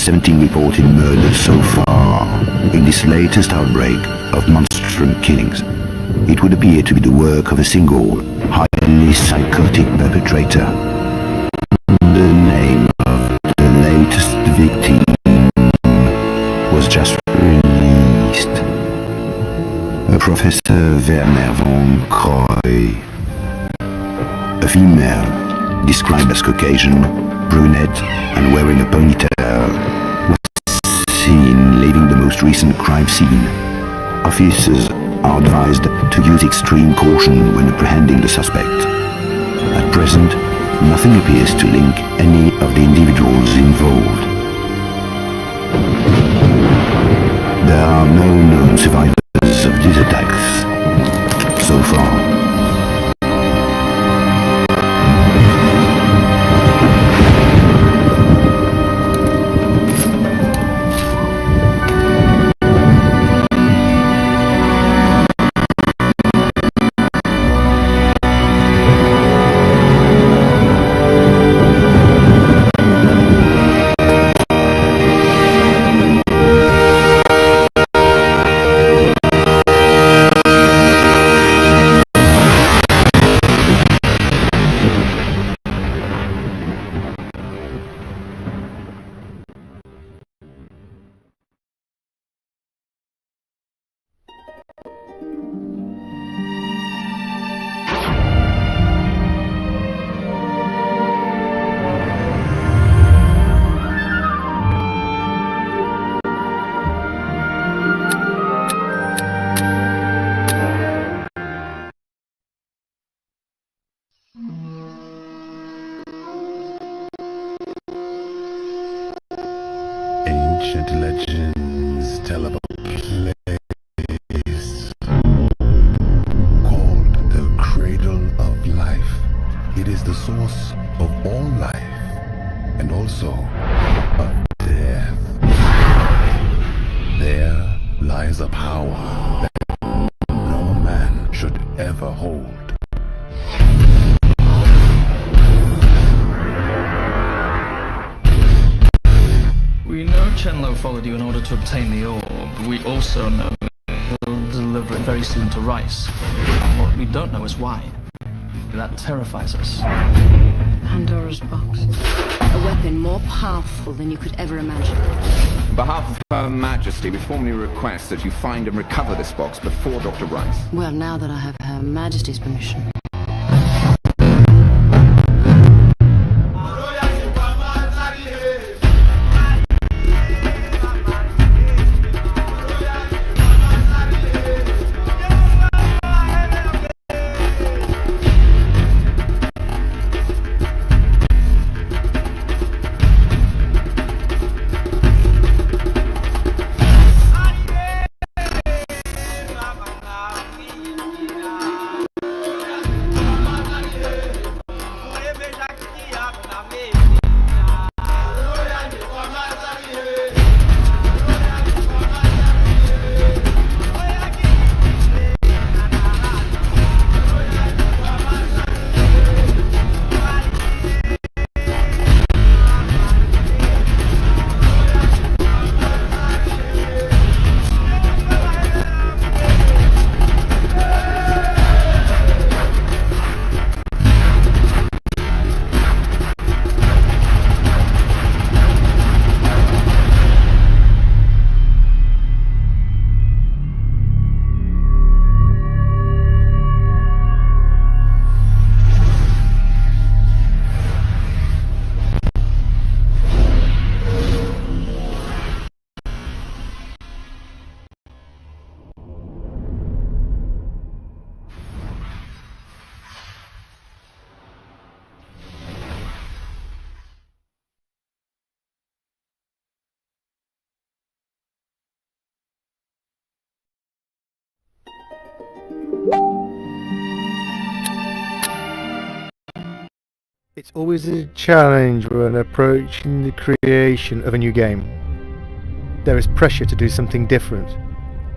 17 reported murders so far in this latest outbreak of Monstrum killings. It would appear to be the work of a single, highly psychotic perpetrator. The name of the latest victim was just released. A Professor Werner Von Croy. A female, described as Caucasian, brunette, and wearing a ponytail, was seen leaving the most recent crime scene. Officers are advised to use extreme caution when apprehending the suspect. At present, nothing appears to link any of the individuals involved. There are no known survivors of these attacks so far. Ancient legends tell of a place called the Cradle of Life. It is the source of all life and also of death. There lies a power that no man should ever hold. We know Chenlo followed you in order to obtain the orb. We also know he'll deliver it very soon to Rice. What we don't know is why. That terrifies us. Pandora's box. A weapon more powerful than you could ever imagine. On behalf of Her Majesty, we formally request that you find and recover this box before Dr. Rice. Well, now that I have Her Majesty's permission. It's always a challenge when approaching the creation of a new game. There is pressure to do something different,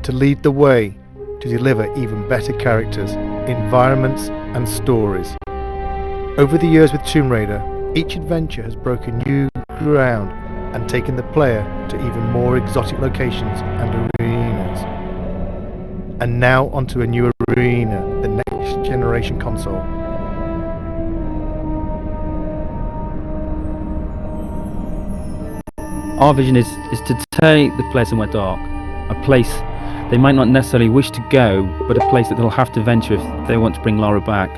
to lead the way, to deliver even better characters, environments and stories. Over the years with Tomb Raider, each adventure has broken new ground and taking the player to even more exotic locations and arenas. And now onto a new arena, the next generation console. Our vision is to take the player somewhere dark, a place they might not necessarily wish to go, but a place that they'll have to venture if they want to bring Lara back.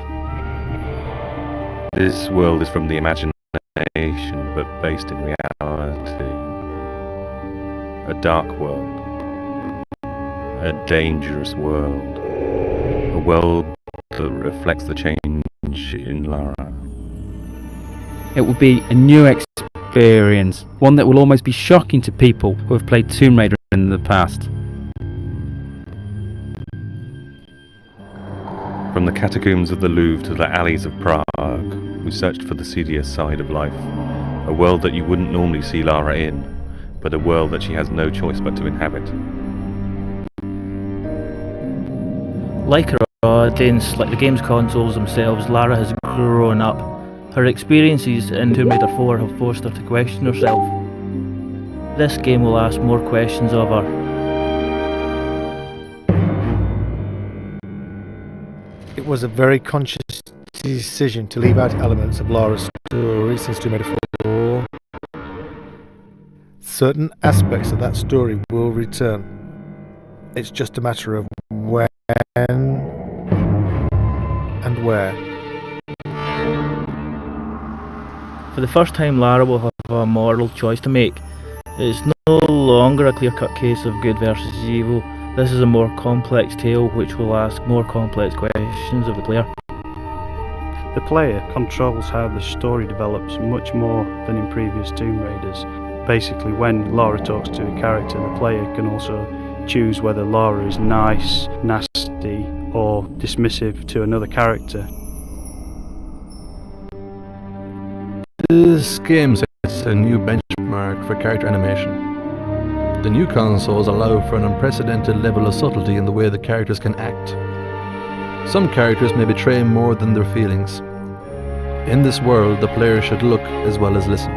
This world is from the imagination, but based in reality. A dark world. A dangerous world. A world that reflects the change in Lara. It will be a new experience, one that will almost be shocking to people who have played Tomb Raider in the past. From the catacombs of the Louvre to the alleys of Prague, we searched for the seedier side of life. A world that you wouldn't normally see Lara in, but a world that she has no choice but to inhabit. Like her audience, like the game's consoles themselves, Lara has grown up. Her experiences in Tomb Raider 4 have forced her to question herself. This game will ask more questions of her. It was a very conscious decision to leave out elements of Lara's story since Tomb Raider 4. Certain aspects of that story will return. It's just a matter of when and where. For the first time, Lara will have a moral choice to make. It's no longer a clear-cut case of good versus evil. This is a more complex tale which will ask more complex questions of the player. The player controls how the story develops much more than in previous Tomb Raiders. Basically, when Lara talks to a character, the player can also choose whether Lara is nice, nasty, or dismissive to another character. This game sets a new benchmark for character animation. The new consoles allow for an unprecedented level of subtlety in the way the characters can act. Some characters may betray more than their feelings. In this world, the player should look as well as listen.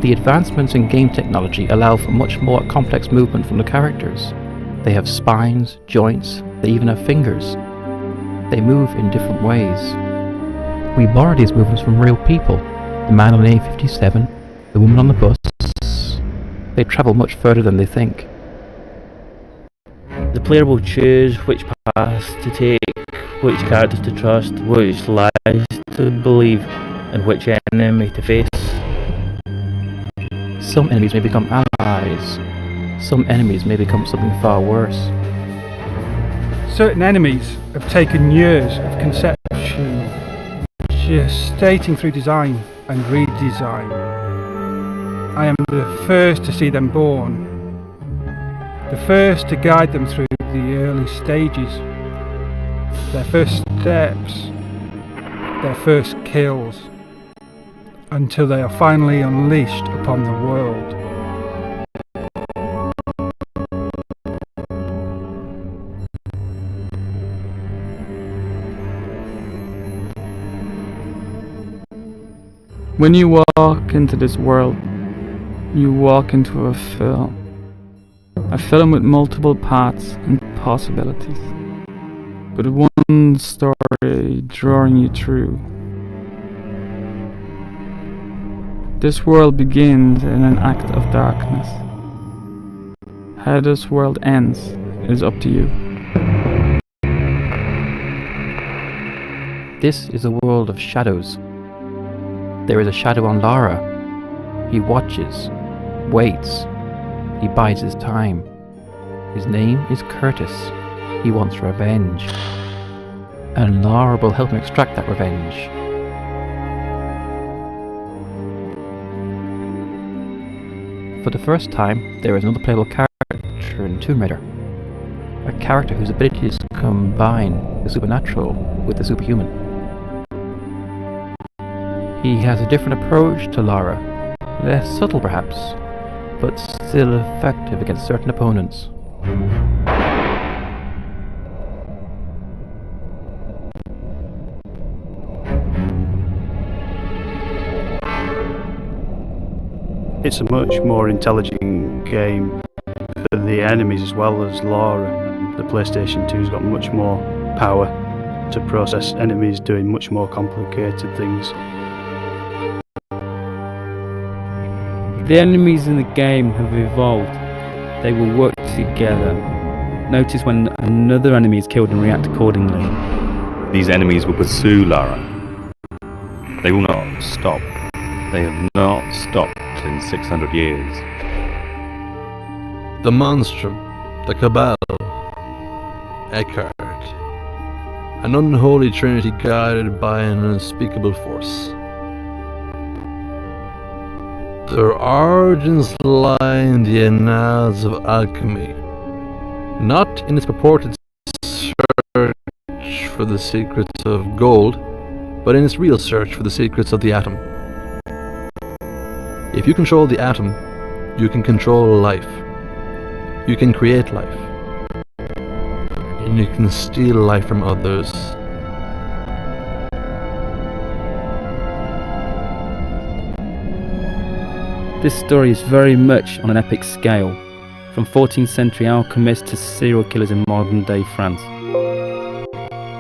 The advancements in game technology allow for much more complex movement from the characters. They have spines, joints, they even have fingers. They move in different ways. We borrow these movements from real people. The man on the A57, the woman on the bus. They travel much further than they think. The player will choose which paths to take, which characters to trust, which lies to believe, and which enemy to face. Some enemies may become allies. Some enemies may become something far worse. Certain enemies have taken years of conception, gestating through design and redesign. I am the first to see them born, the first to guide them through the early stages, their first steps, their first kills, until they are finally unleashed upon the world. When you walk into this world, you walk into a film with multiple paths and possibilities, but one story drawing you through. This world begins in an act of darkness. How this world ends is up to you. This is a world of shadows. There is a shadow on Lara. He watches, waits, he bides his time. His name is Kurtis. He wants revenge. And Lara will help him extract that revenge. For the first time, there is another playable character in Tomb Raider. A character whose abilities combine the supernatural with the superhuman. He has a different approach to Lara, less subtle perhaps, but still effective against certain opponents. It's a much more intelligent game for the enemies as well as Lara. The PlayStation 2's got much more power to process enemies doing much more complicated things. The enemies in the game have evolved. They will work together. Notice when another enemy is killed and react accordingly. These enemies will pursue Lara. They will not stop. They have not stopped in 600 years. The Monstrum, the Cabal, Eckhardt. An unholy trinity guided by an unspeakable force. Their origins lie in the annals of alchemy, not in its purported search for the secrets of gold, but in its real search for the secrets of the atom. If you control the atom, you can control life. You can create life. And you can steal life from others. This story is very much on an epic scale, from 14th century alchemists to serial killers in modern day France.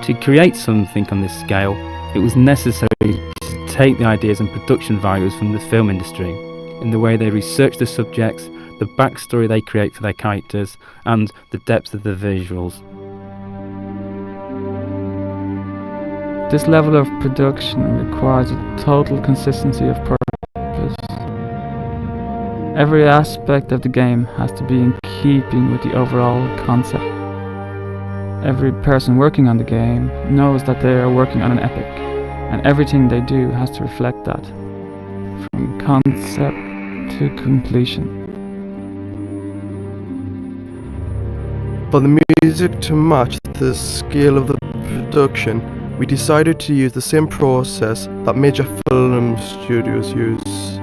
To create something on this scale, it was necessary to take the ideas and production values from the film industry, in the way they research the subjects, the backstory they create for their characters, and the depth of the visuals. This level of production requires a total consistency of purpose. Every aspect of the game has to be in keeping with the overall concept. Every person working on the game knows that they are working on an epic, and everything they do has to reflect that, from concept to completion. For the music to match the scale of the production, we decided to use the same process that major film studios use.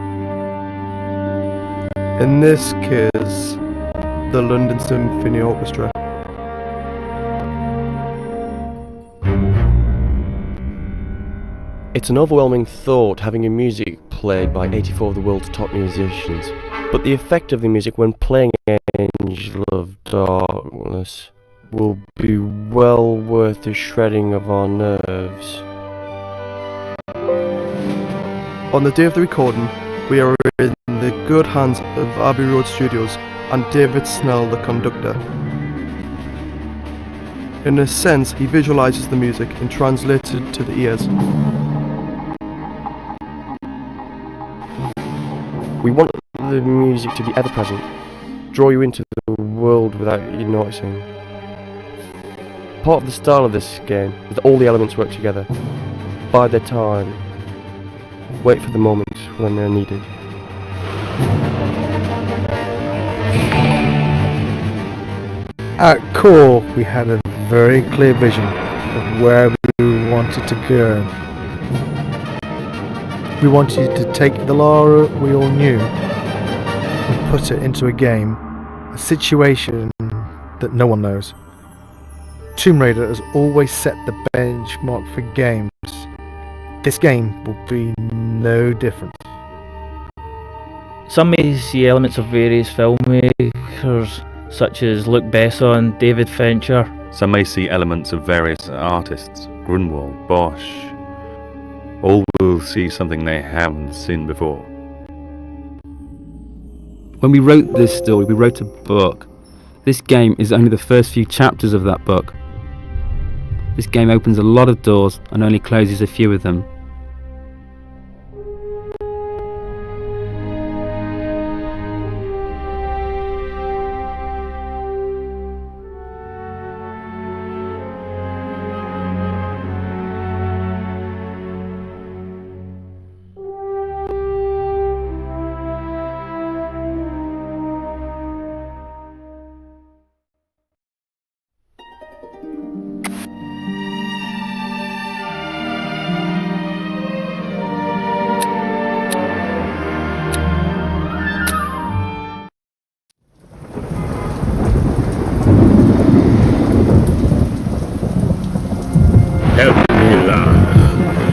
In this case, the London Symphony Orchestra. It's an overwhelming thought having your music played by 84 of the world's top musicians, but the effect of the music when playing Angel of Darkness will be well worth the shredding of our nerves. On the day of the recording, we are in the good hands of Abbey Road Studios and David Snell, the conductor. In a sense, he visualizes the music and translates it to the ears. We want the music to be ever present, draw you into the world without you noticing. Part of the style of this game is that all the elements work together, bide their time, wait for the moments when they're needed. At core, we had a very clear vision of where we wanted to go. We wanted to take the Lara we all knew and put it into a game, a situation that no one knows. Tomb Raider has always set the benchmark for games. This game will be no different. Some may see elements of various filmmakers, such as Luc Besson, David Fincher. Some may see elements of various artists, Grunwald, Bosch. All will see something they haven't seen before. When we wrote this story, we wrote a book. This game is only the first few chapters of that book. This game opens a lot of doors and only closes a few of them. Help me, Lara.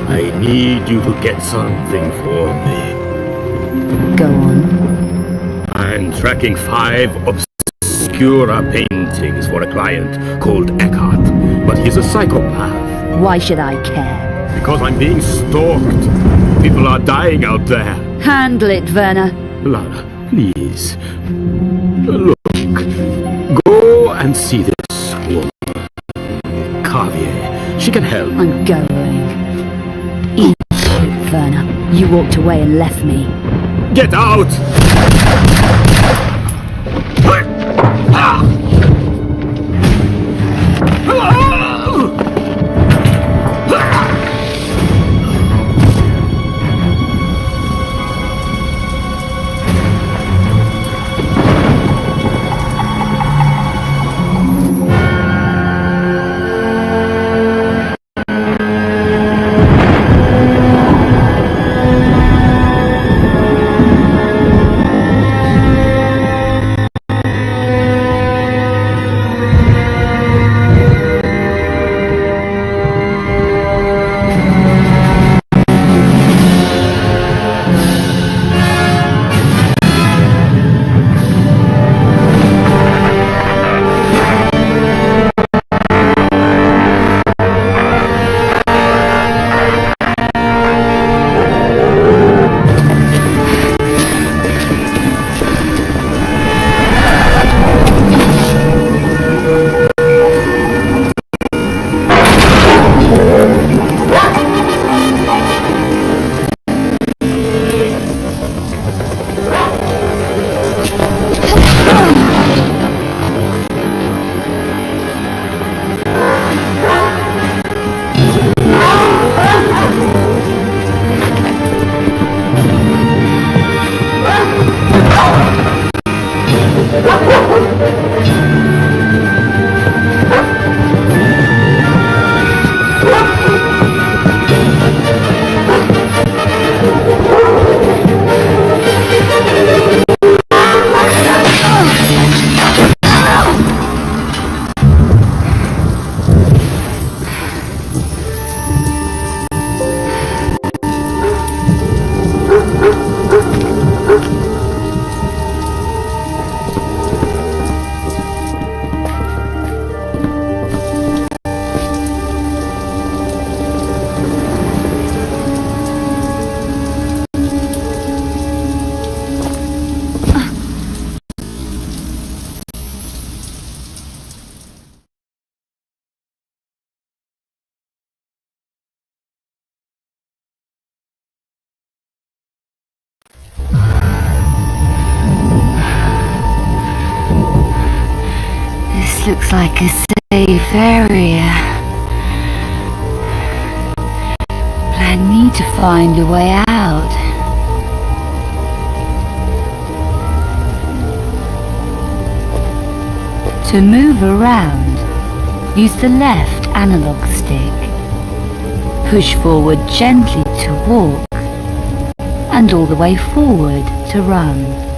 I need you to get something for me. Go on. tracking 5 obscura paintings for a client called Eckhardt, but he's a psychopath. Why should I care? Because I'm being stalked. People are dying out there. Handle it, Werner. Lara, please. Look. Go and see this woman. Carvier. She can help. I'm going. Eat it, Werner. You walked away and left me. Get out! This looks like a safe area. But I need to find a way out. To move around, use the left analog stick. Push forward gently to walk, and all the way forward to run.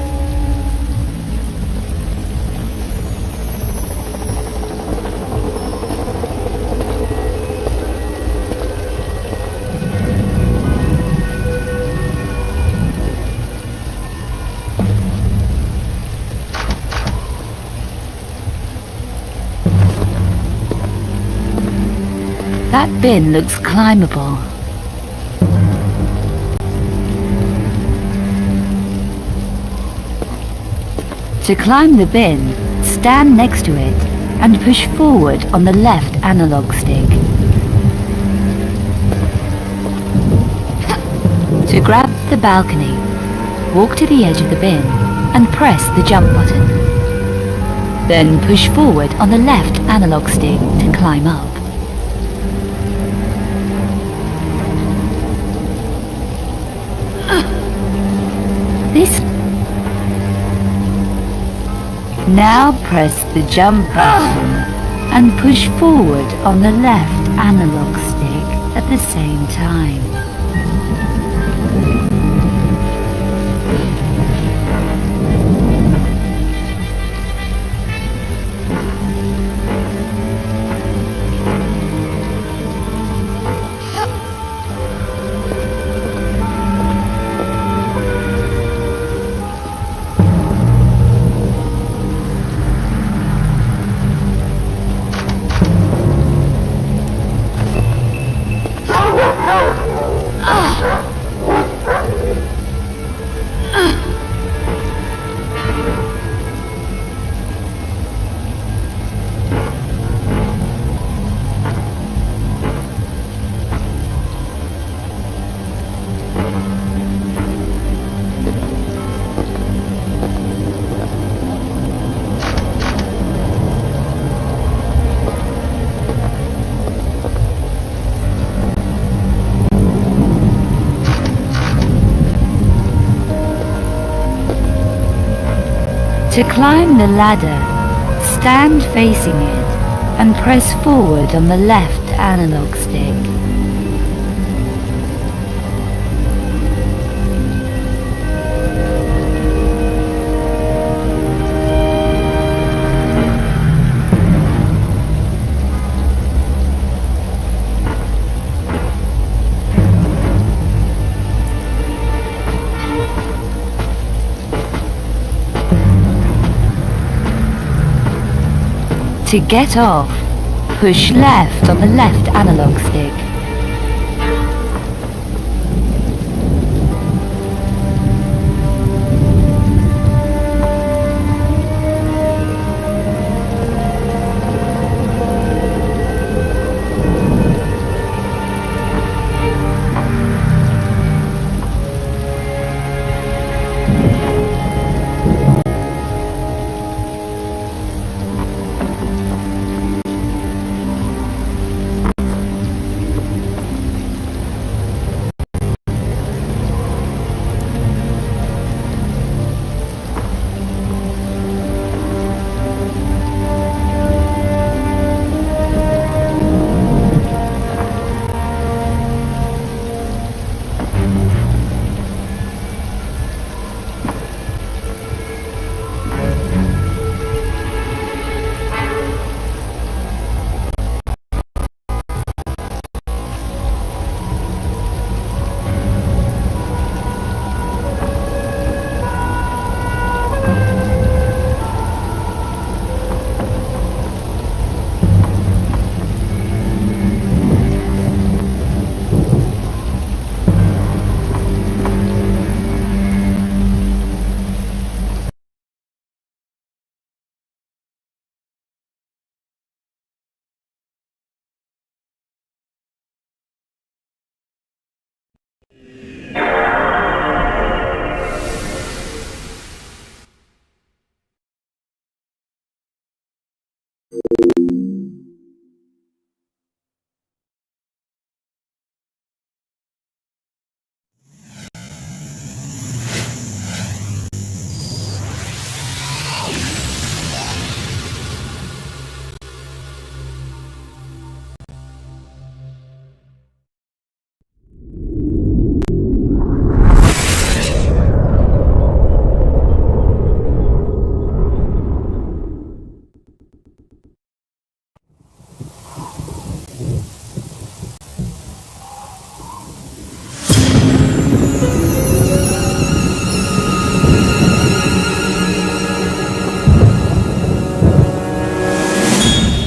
That bin looks climbable. To climb the bin, stand next to it and push forward on the left analog stick. To grab the balcony, walk to the edge of the bin and press the jump button. Then push forward on the left analog stick to climb up. This. Now press the jump button and push forward on the left analog stick at the same time. To climb the ladder, stand facing it and press forward on the left analog stick. To get off, push left on the left analog stick.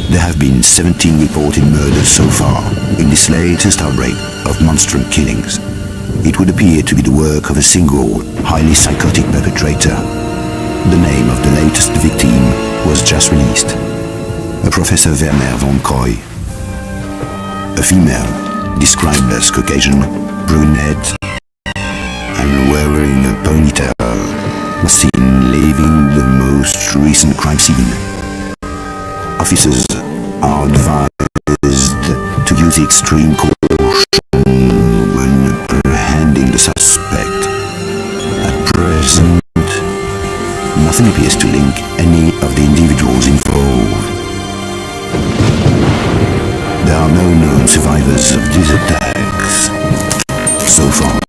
There have been 17 reported murders so far in this latest outbreak of Monstrum killings. It would appear to be the work of a single, highly psychotic perpetrator. The name of the latest victim was just released. A Professor Werner Von Croy. A female, described as Caucasian, brunette, and wearing a ponytail, was seen leaving the most recent crime scene. Officers are advised to use extreme caution when apprehending the suspect. At present, nothing appears to link any of the individuals involved. There are no known survivors of these attacks so far.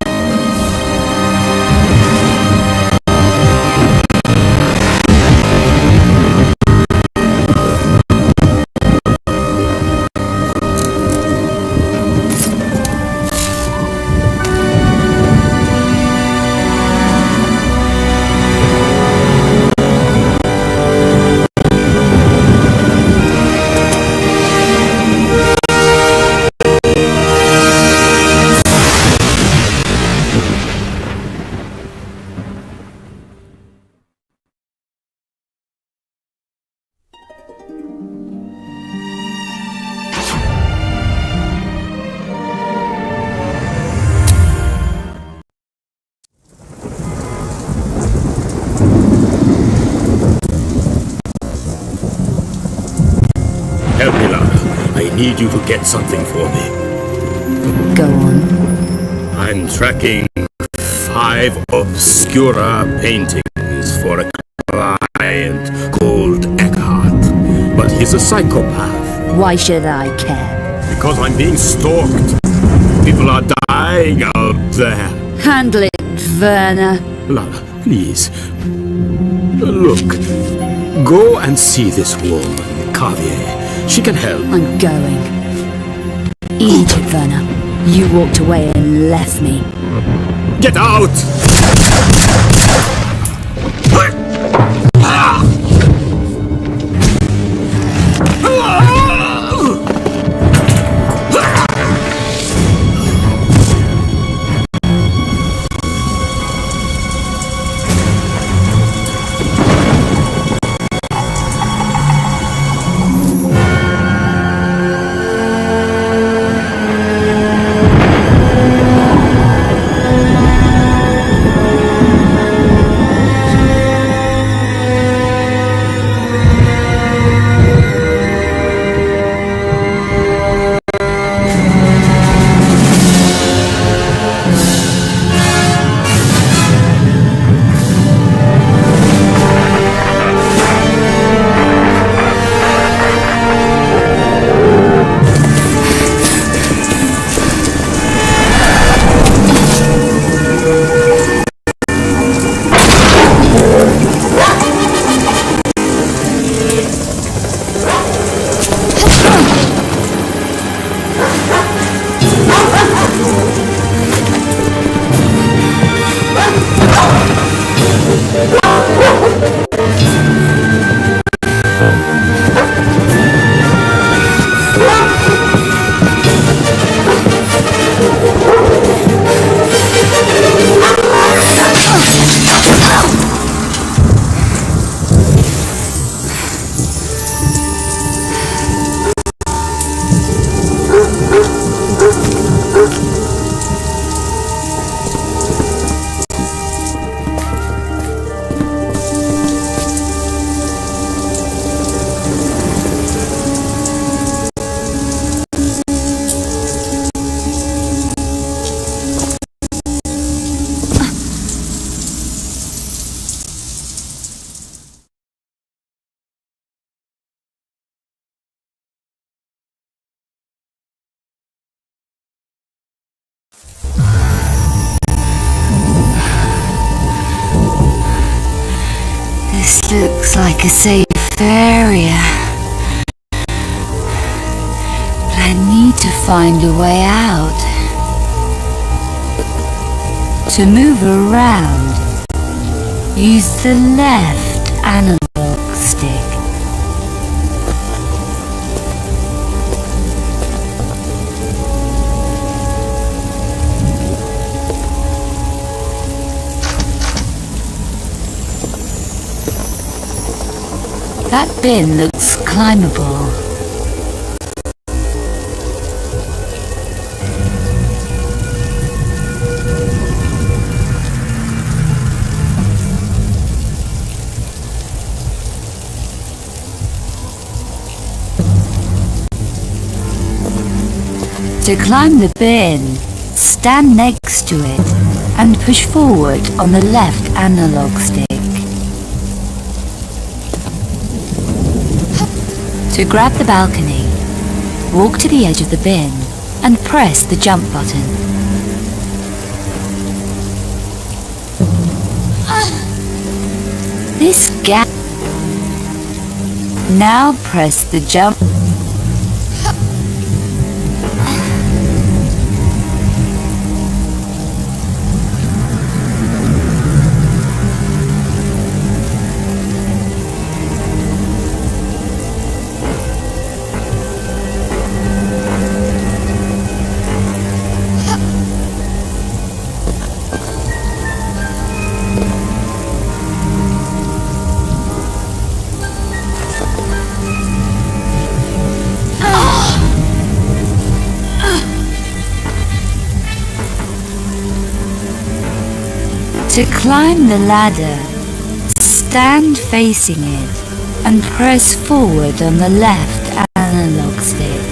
Help me, Lara. I need you to get something for me. Go on. I'm tracking 5 Obscura Paintings for a client. is a psychopath. Why should I care? Because I'm being stalked. People are dying out there. Handle it, Werner. Lara, please. Look. Go and see this woman, Carvier. She can help. I'm going. Eat it, Werner. You walked away and left me. Get out! This looks like a safe area. But I need to find a way out. To move around, use the left analog stick. That bin looks climbable. To climb the bin, stand next to it and push forward on the left analog stick. To grab the balcony, walk to the edge of the bin and press the jump button. This gap. Now press the jump. To climb the ladder, stand facing it and press forward on the left analog stick.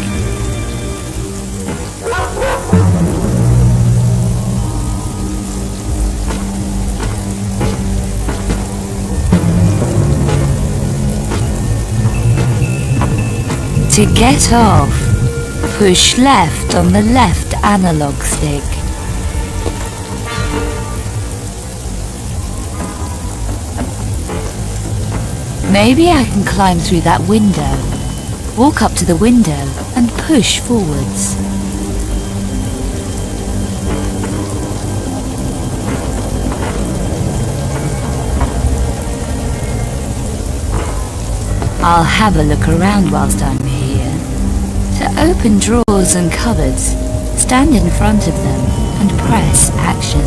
To get off, push left on the left analog stick. Maybe I can climb through that window. Walk up to the window and push forwards. I'll have a look around whilst I'm here. To open drawers and cupboards, stand in front of them and press action.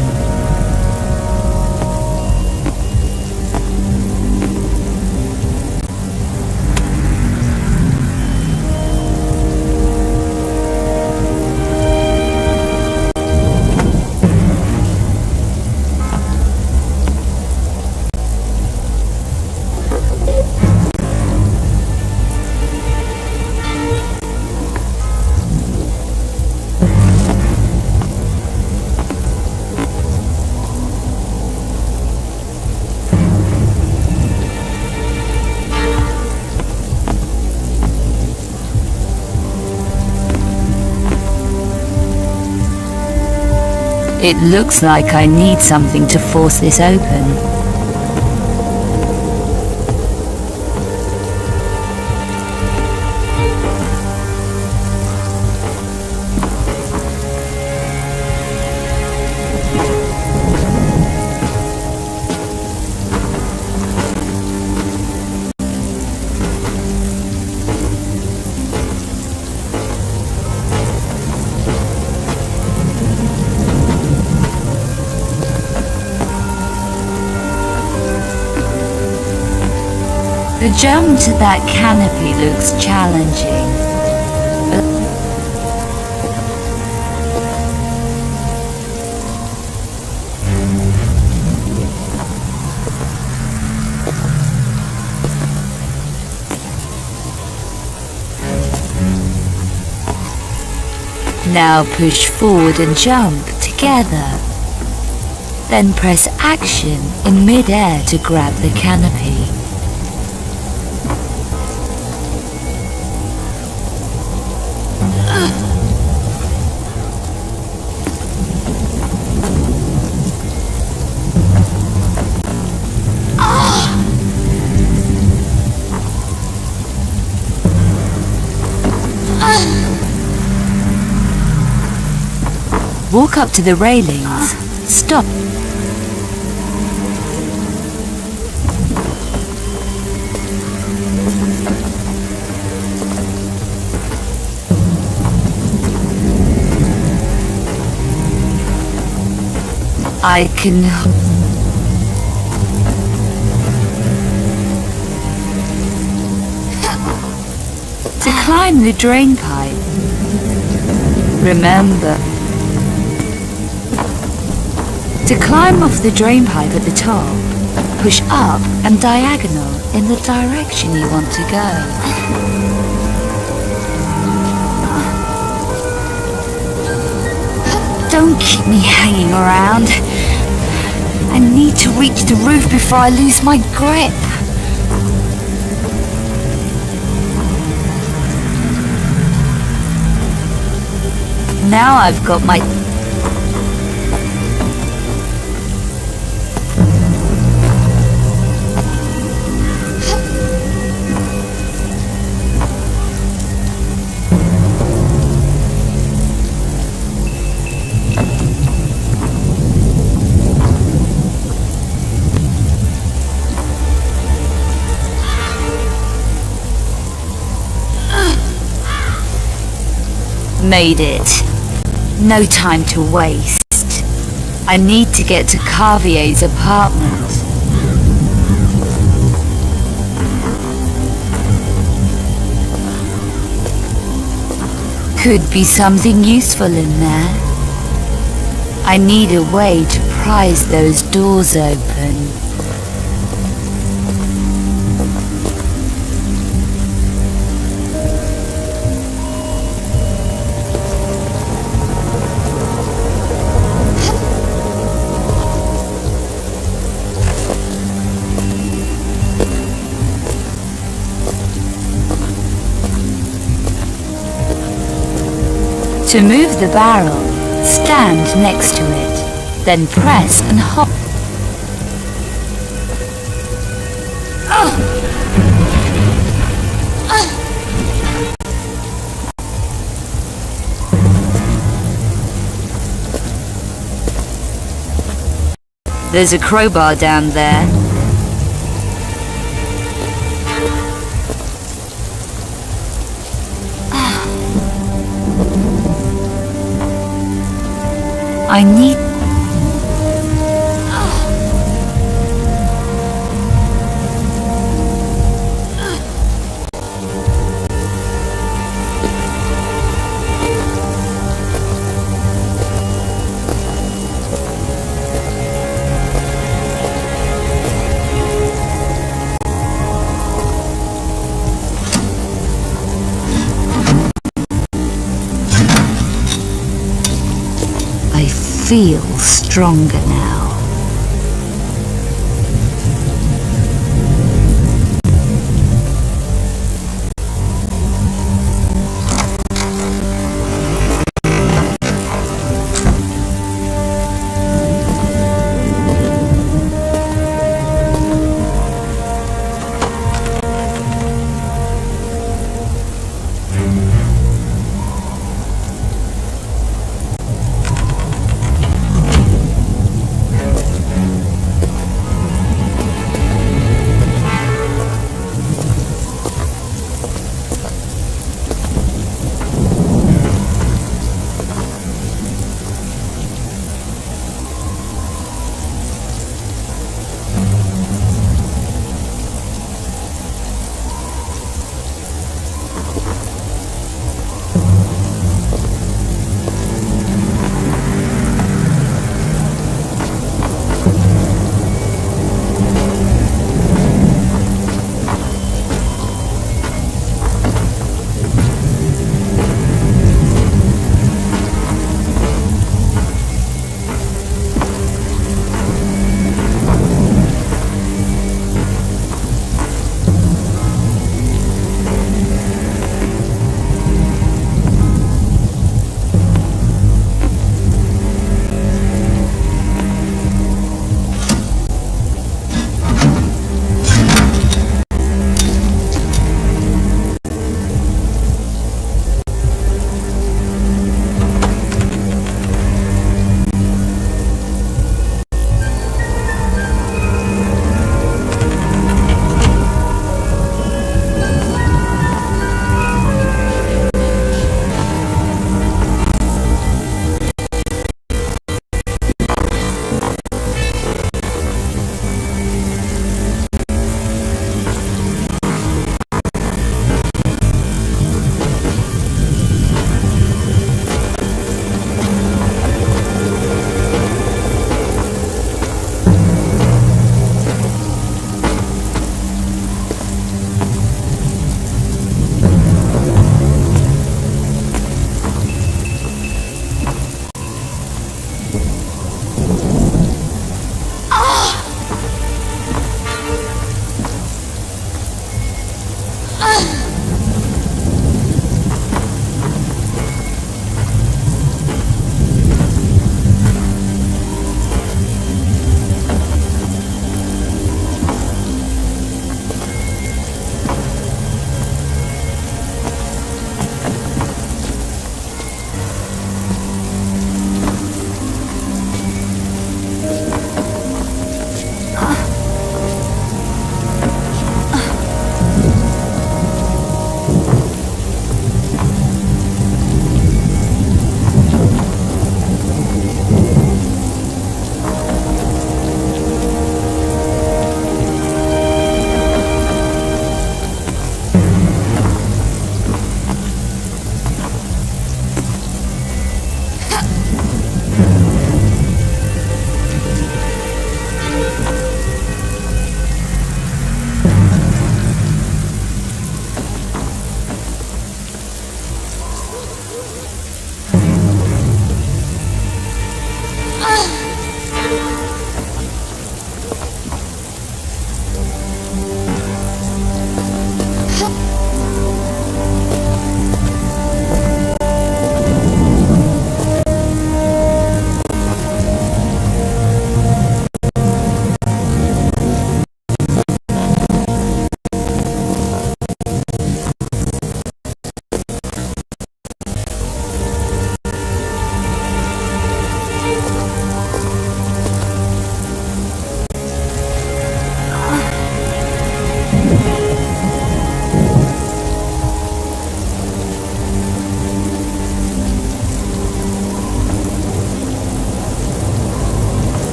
It looks like I need something to force this open. The jump to that canopy looks challenging. Now push forward and jump together. Then press action in mid-air to grab the canopy. Walk up to the railings. Stop. I can... To climb the drain pipe. Remember... To climb off the drain pipe at the top, push up and diagonal in the direction you want to go. Don't keep me hanging around. I need to reach the roof before I lose my grip. Now I've got my... Made it. No time to waste. I need to get to Carvier's apartment. Could be something useful in there. I need a way to prise those doors open. To move the barrel, stand next to it, then press and hold. There's a crowbar down there. I need... feel stronger now.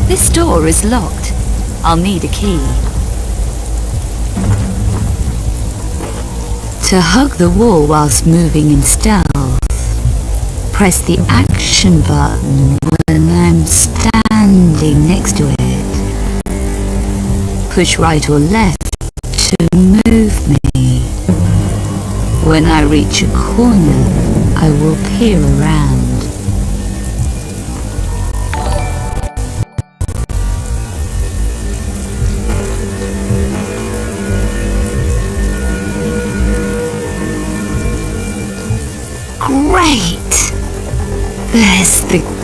This door is locked. I'll need a key. To hug the wall whilst moving in stealth, press the action button when I'm standing next to it. Push right or left to move me. When I reach a corner, I will peer around. Great! There's the...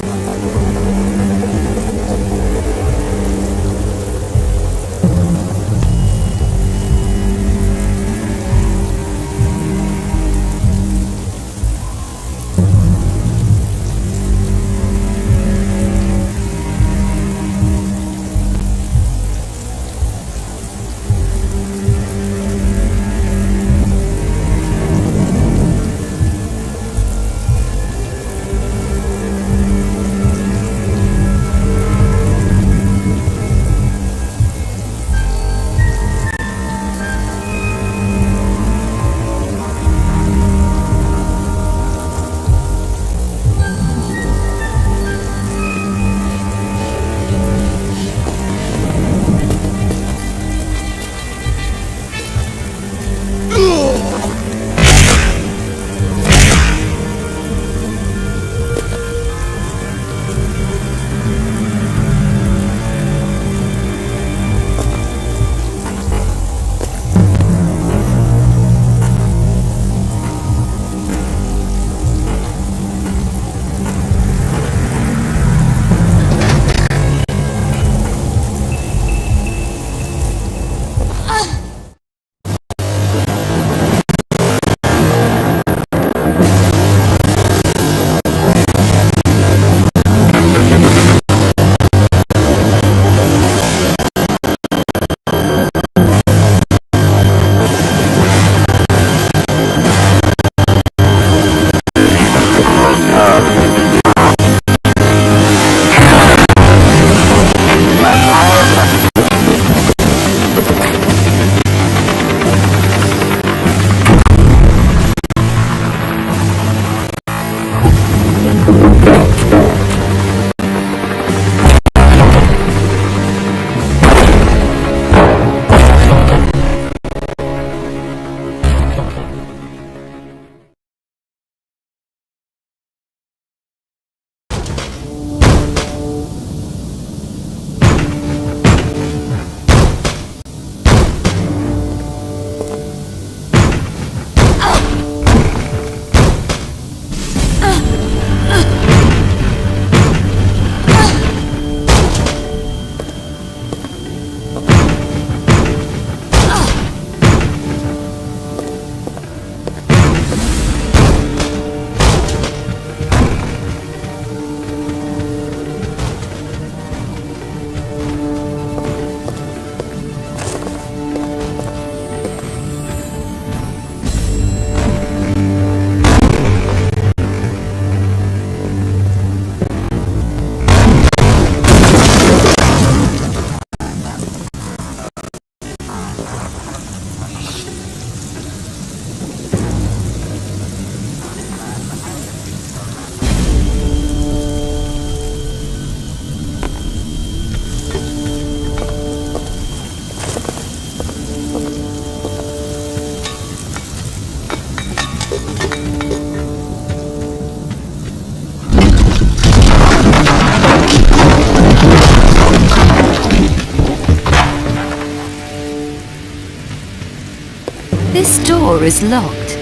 This door is locked.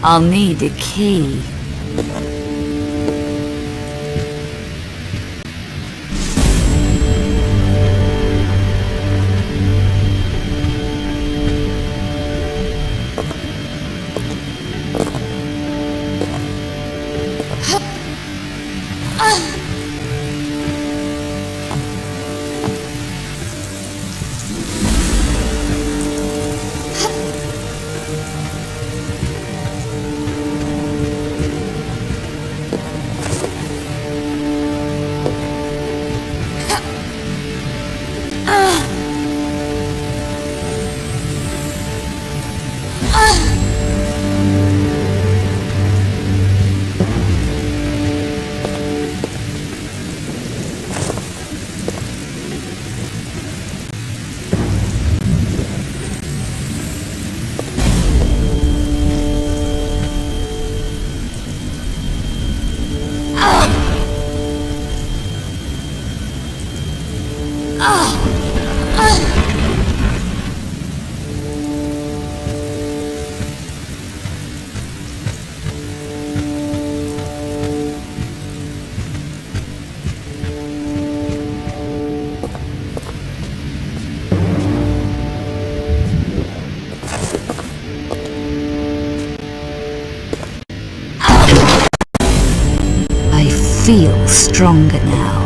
I'll need a key. I feel stronger now.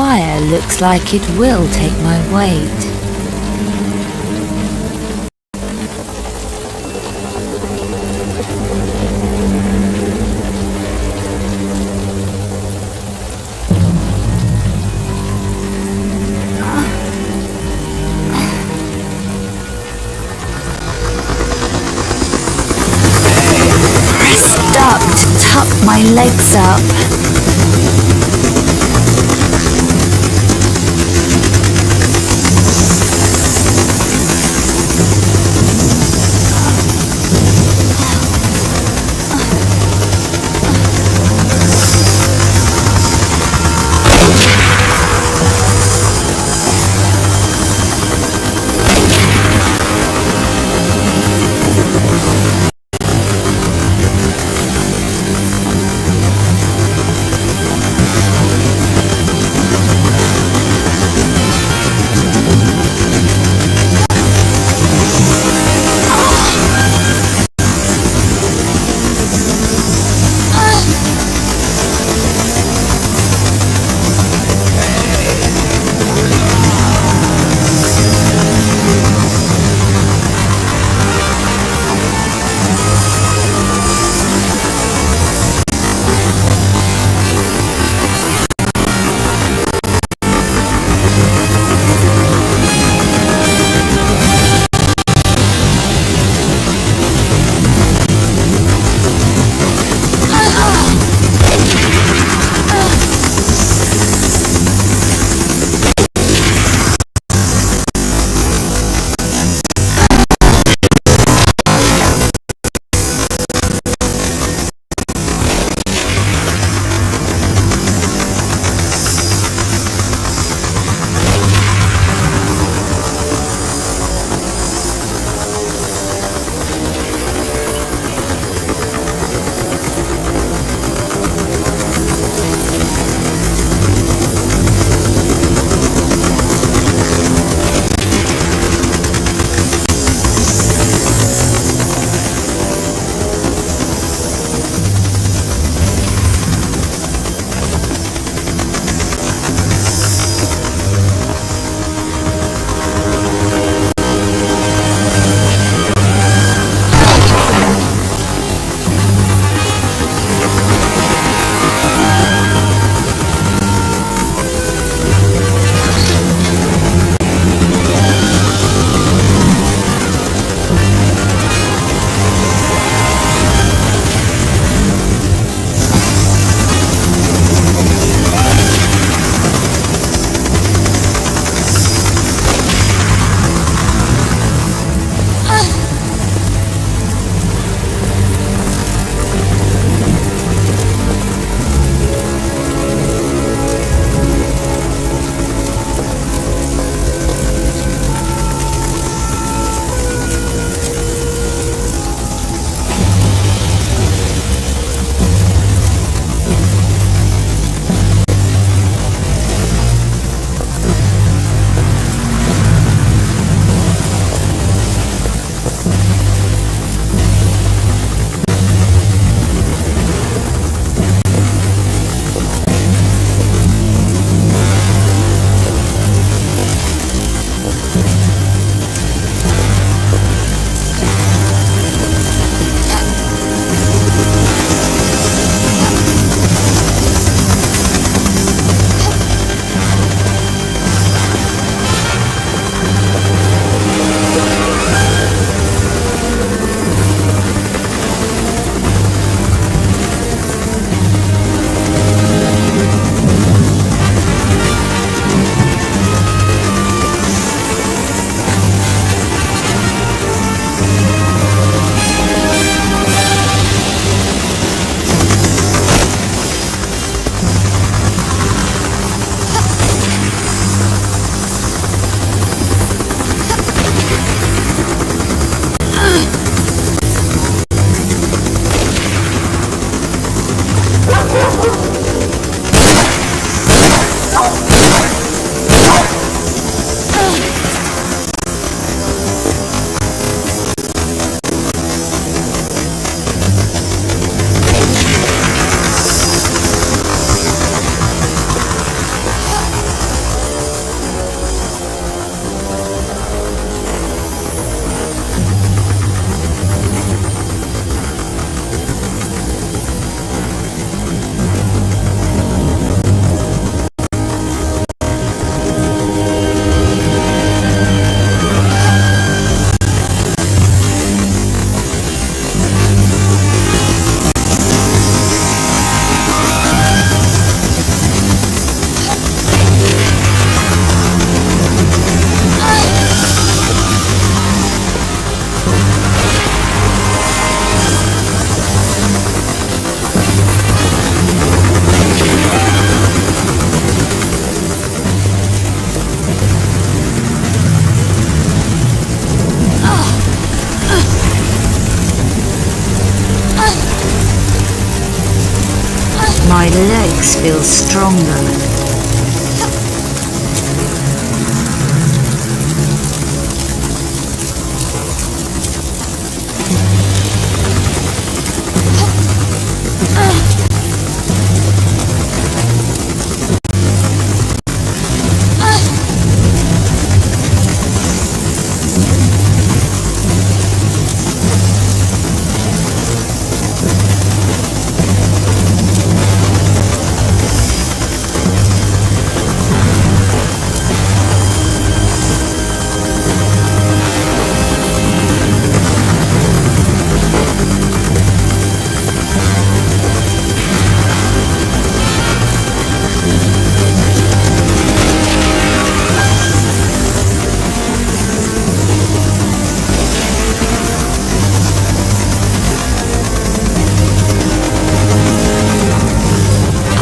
wire looks like it will take my weight. Stuck to tuck my legs up. legs feel stronger.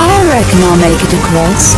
I reckon I'll make it across.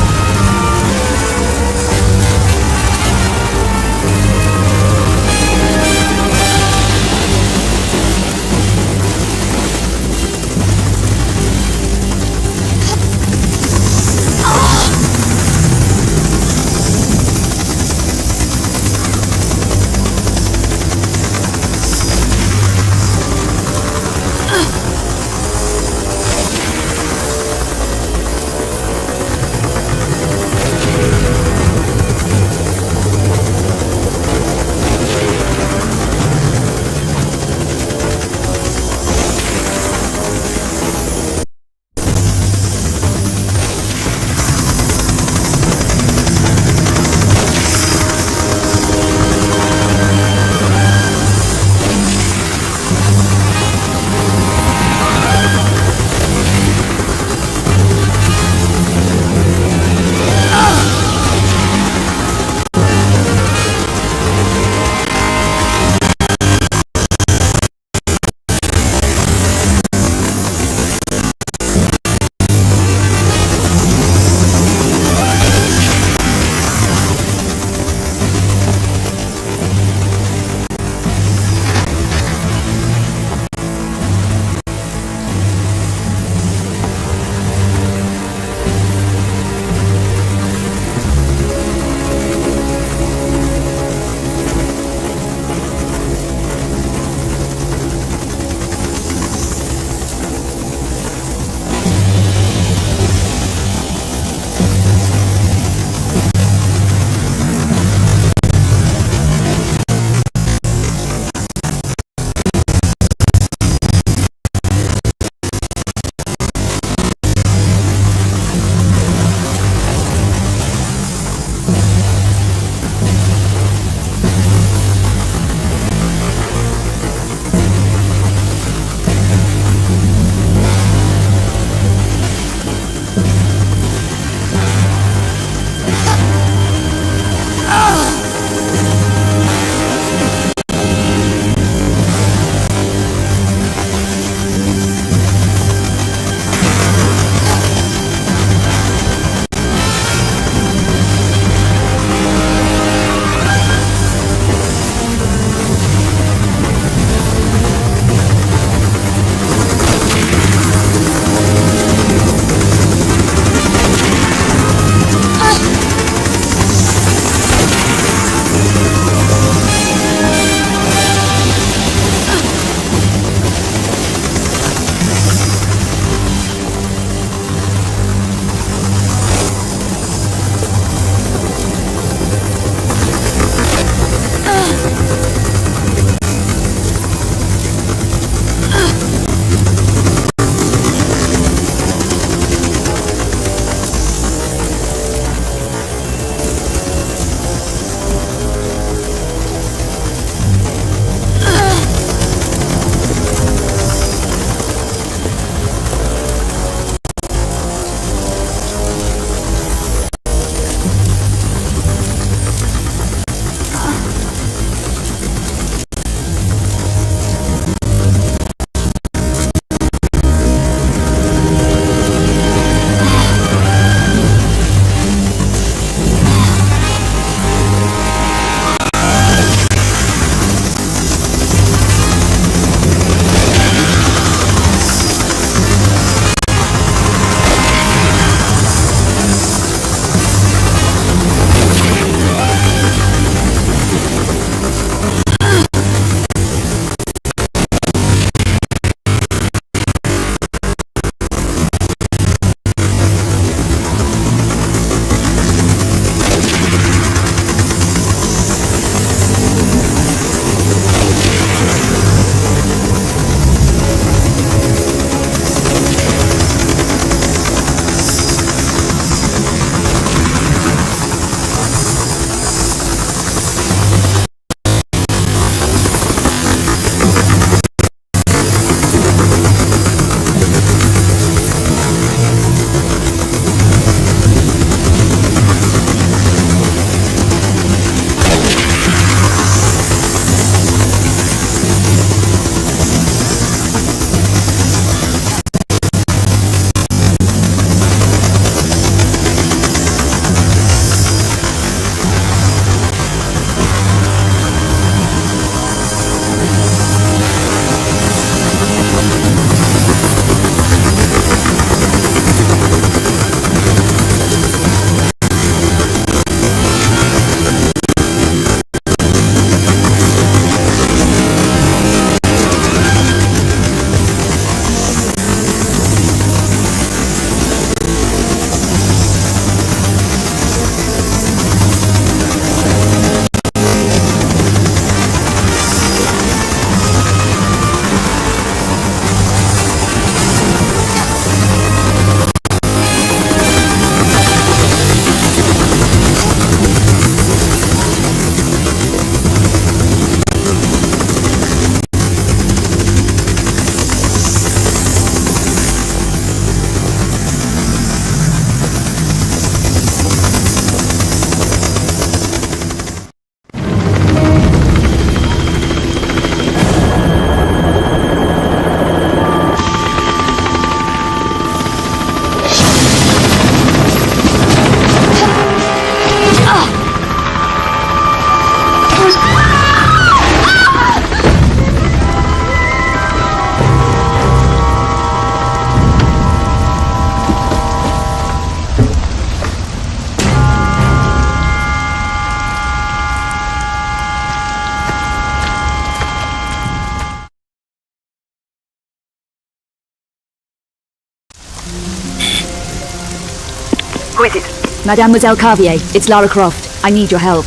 Mademoiselle Carvier, it's Lara Croft. I need your help.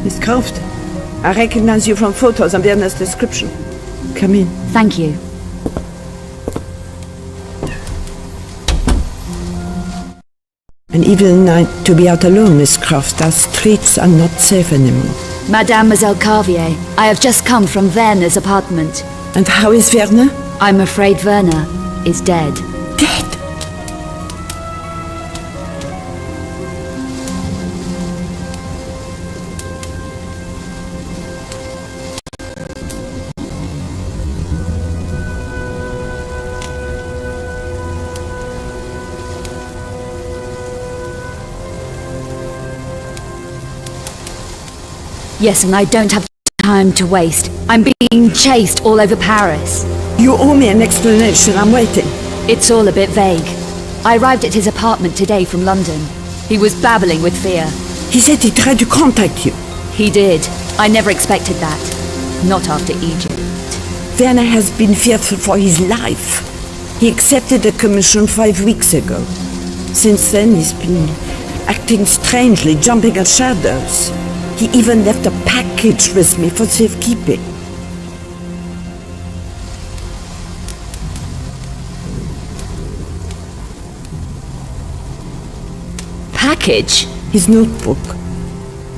Miss Croft, I recognize you from photos and Werner's description. Come in. Thank you. An evil night to be out alone, Miss Croft. Our streets are not safe anymore. Mademoiselle Carvier, I have just come from Werner's apartment. And how is Werner? I'm afraid Werner is dead. Dead? Yes, and I don't have time to waste. I'm being chased all over Paris. You owe me an explanation. I'm waiting. It's all a bit vague. I arrived at his apartment today from London. He was babbling with fear. He said he tried to contact you. He did. I never expected that. Not after Egypt. Werner has been fearful for his life. He accepted a commission 5 weeks ago. Since then, he's been acting strangely, jumping at shadows. He even left a package with me for safekeeping. Package? His notebook,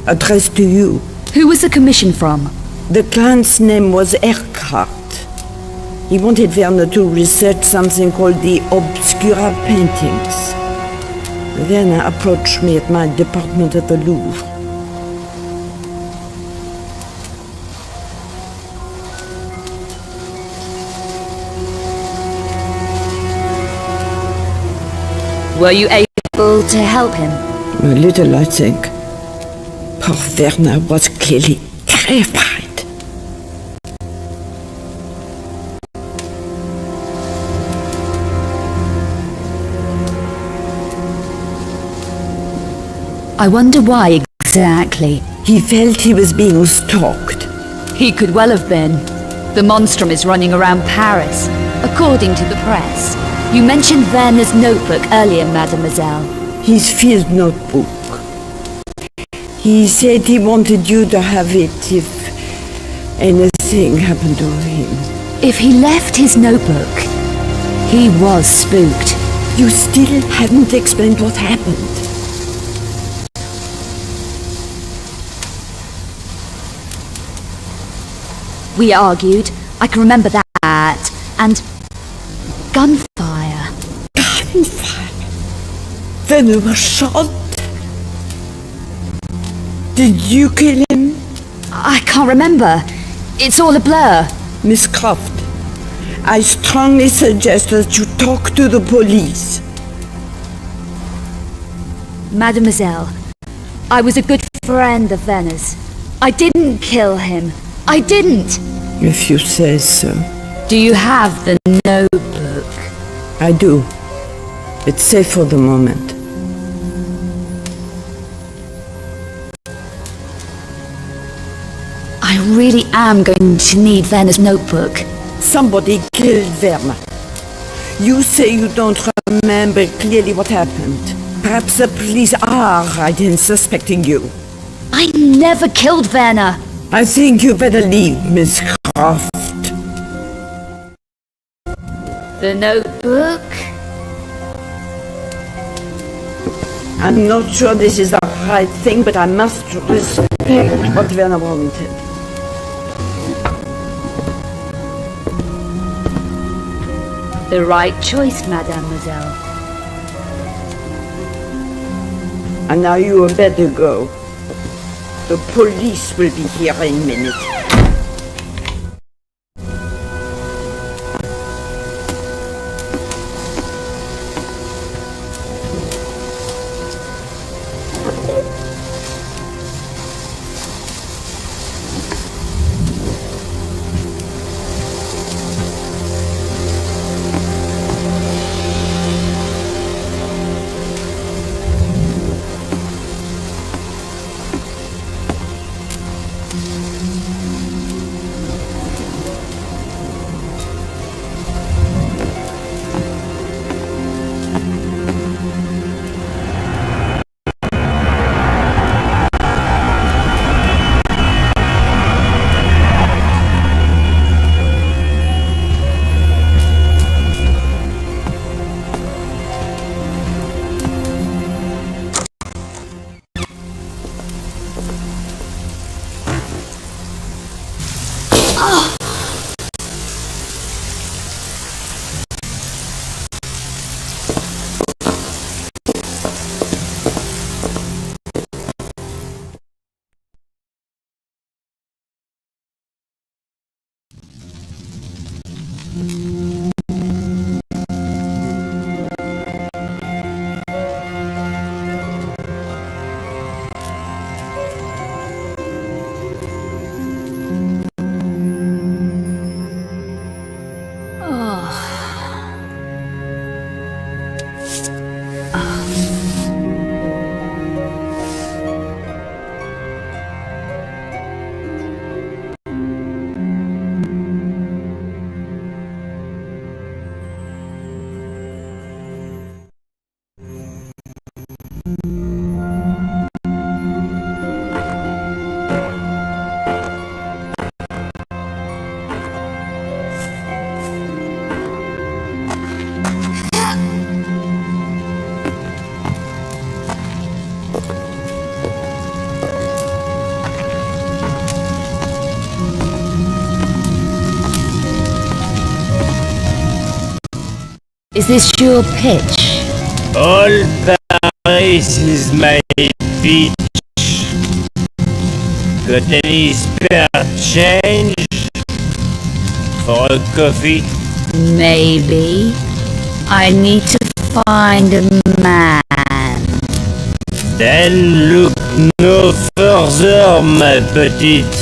addressed to you. Who was the commission from? The client's name was Eckhardt. He wanted Werner to research something called the Obscura Paintings. Werner approached me at my department at the Louvre. Were you able to help him? A little, I think. Poor Werner was clearly terrified. I wonder why exactly. He felt he was being stalked. He could well have been. The Monstrum is running around Paris, according to the press. You mentioned Werner's notebook earlier, mademoiselle. His field notebook. He said he wanted you to have it if anything happened to him. If he left his notebook, he was spooked. You still haven't explained what happened. We argued. I can remember that. And gunfire. Gunfire? Then you were shot? Did you kill him? I can't remember. It's all a blur. Miss Croft, I strongly suggest that you talk to the police. Mademoiselle, I was a good friend of Werner's. I didn't kill him. I didn't. If you say so. Do you have the notebook? I do. It's safe for the moment. I really am going to need Werner's notebook. Somebody killed Werner. You say you don't remember clearly what happened. Perhaps the police are right in suspecting you. I never killed Werner. I think you better leave, Miss Croft. The notebook? I'm not sure this is the right thing, but I must respect what Werner wanted. The right choice, mademoiselle. And now you had better go. The police will be here in a minute. Is this your pitch? All Paris is my pitch. Got any spare change for a coffee? Maybe. I need to find a man. Then look no further, my petite.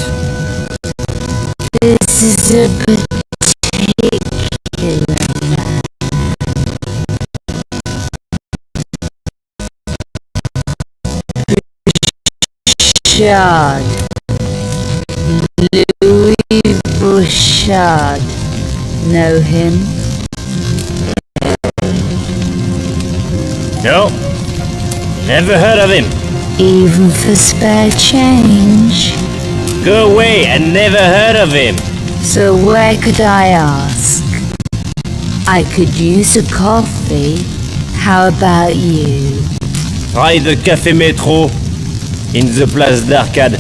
This is a particular man. Bouchard. Louis Bouchard. Know him? No, never heard of him. Even for spare change? Go away, I never heard of him. So where could I ask? I could use a coffee. How about you? Try the Café Métro in the Place d'Arcade.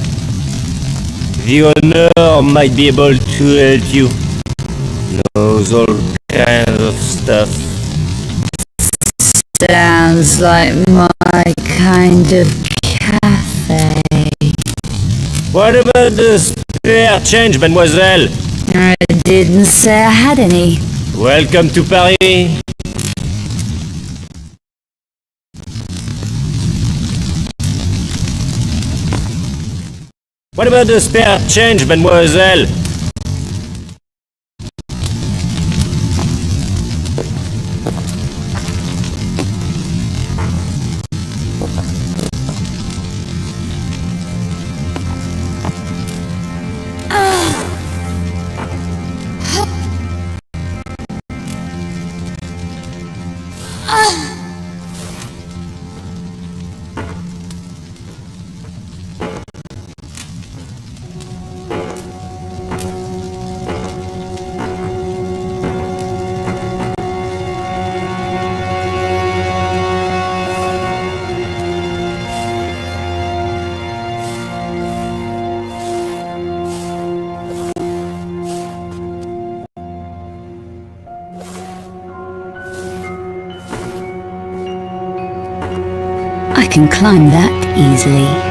The owner might be able to help you. Knows all kinds of stuff. Sounds like my kind of cafe. What about the spare change, mademoiselle? I didn't say I had any. Welcome to Paris. What about the spare change, mademoiselle? I can climb that easily.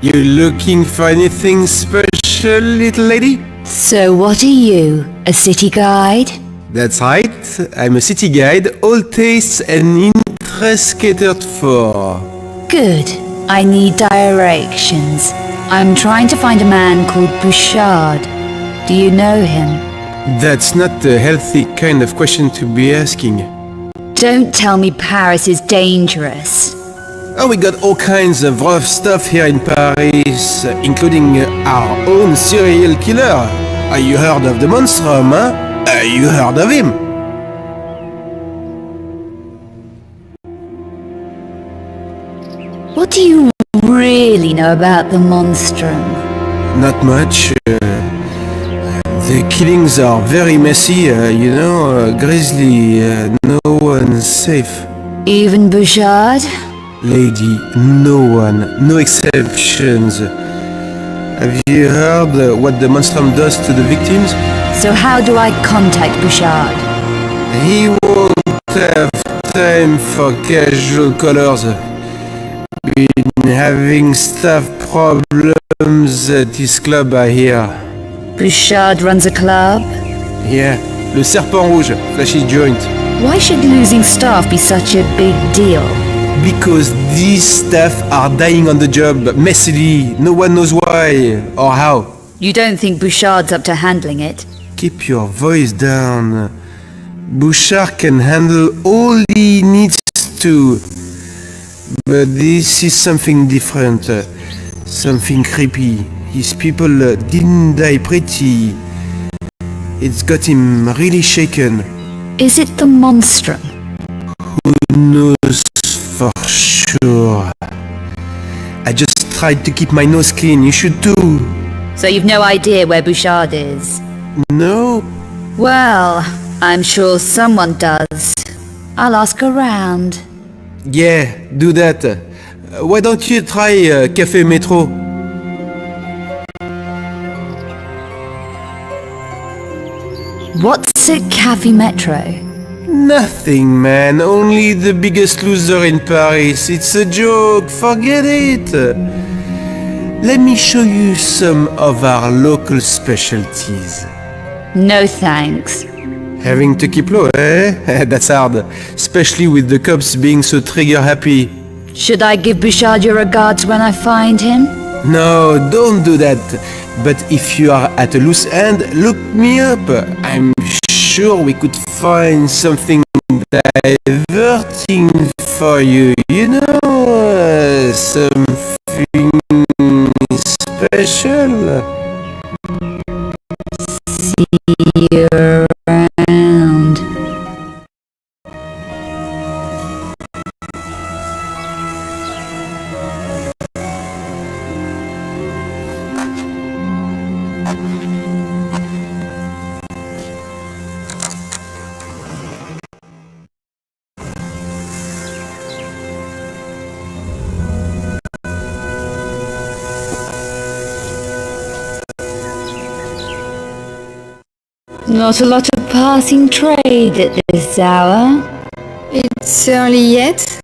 You looking for anything special, little lady? So what are you, a city guide? That's right, I'm a city guide, all tastes and interests catered for. Good. I need directions. I'm trying to find a man called Bouchard. Do you know him? That's not a healthy kind of question to be asking. Don't tell me Paris is dangerous. Oh, we got all kinds of rough stuff here in Paris, including our own serial killer. You heard of the Monstrum, huh? You heard of him? What do you really know about the Monstrum? Not much. The killings are very messy, grisly, no one's safe. Even Bouchard? Lady, no one, no exceptions. Have you heard what the Monstrum does to the victims? So how do I contact Bouchard? He won't have time for casual colors. Been having staff problems at his club, I hear. Bouchard runs a club? Yeah, le Serpeant Rouge, flashy joint. Why should losing staff be such a big deal? Because these staff are dying on the job, messily. No one knows why or how. You don't think Bouchard's up to handling it? Keep your voice down. Bouchard can handle all he needs to. But this is something different. Something creepy. His people didn't die pretty. It's got him really shaken. Is it the Monstrum? Who knows for sure? I just tried to keep my nose clean. You should too. So you've no idea where Bouchard is? No. Well, I'm sure someone does. I'll ask around. Yeah, do that. Why don't you try Café Metro? What's at Café Metro? Nothing, man. Only the biggest loser in Paris. It's a joke. Forget it. Let me show you some of our local specialties. No thanks. Having to keep low, eh? That's hard. Especially with the cops being so trigger happy. Should I give Bouchard your regards when I find him? No, don't do that. But if you are at a loose end, look me up. I'm sure we could find something diverting for you, something special. See you around. Not a lot of passing trade at this hour. It's early yet.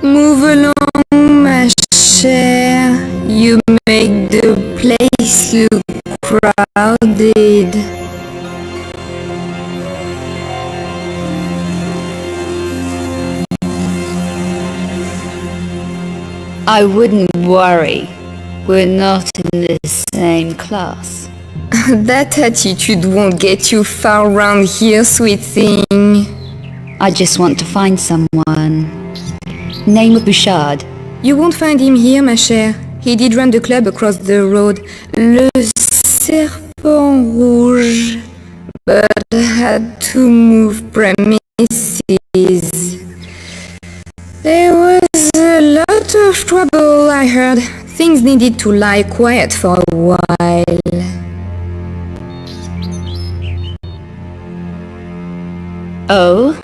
Move along, ma chère. You make the place look crowded. I wouldn't worry. We're not in the same class. That attitude won't get you far around here, sweet thing. I just want to find someone. Name of Bouchard. You won't find him here, ma chère. He did run the club across the road, Le Serpeant Rouge, but had to move premises. There was a lot of trouble, I heard. Things needed to lie quiet for a while. Oh?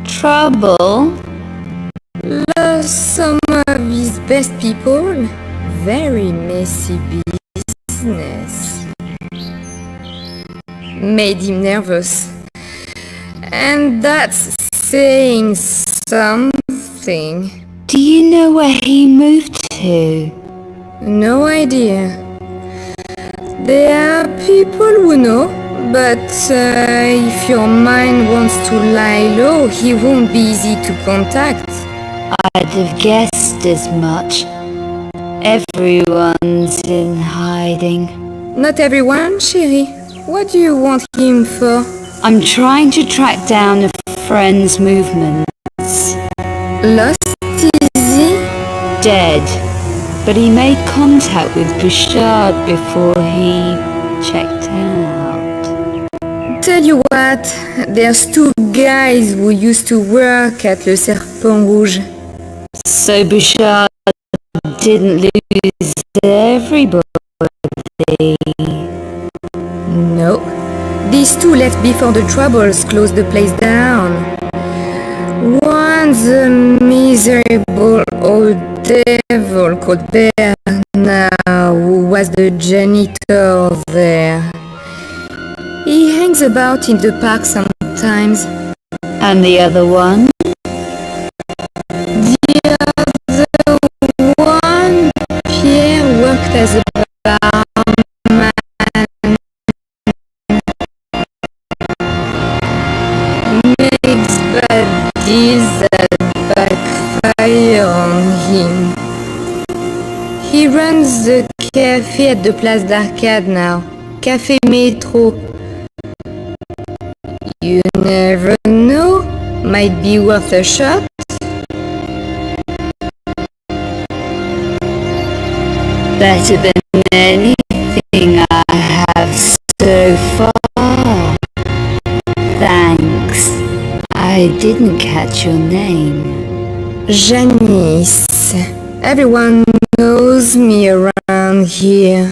Trouble? Lost some of his best people. Very messy business. Made him nervous. And that's saying something. Do you know where he moved to? No idea. There are people who know, but if your mind wants to lie low, he won't be easy to contact. I'd have guessed as much. Everyone's in hiding. Not everyone, chérie. What do you want him for? I'm trying to track down a friend's movements. Lost, is he? Dead. But he made contact with Bouchard before he checked out. Tell you what, there's two guys who used to work at Le Serpeant Rouge. So Bouchard didn't lose everybody. No. These two left before the Troubles closed the place down. One's a miserable old devil called Bernard, who was the janitor there. He hangs about in the park sometimes. And the other one? The other one, Pierre, worked as a barman. Makes bad deals that backfire on him. He runs the cafe at the Place d'Arcade now. Café Métro. You never know. Might be worth a shot. Better than anything I have so far. Thanks. I didn't catch your name. Janice. Everyone knows me around here.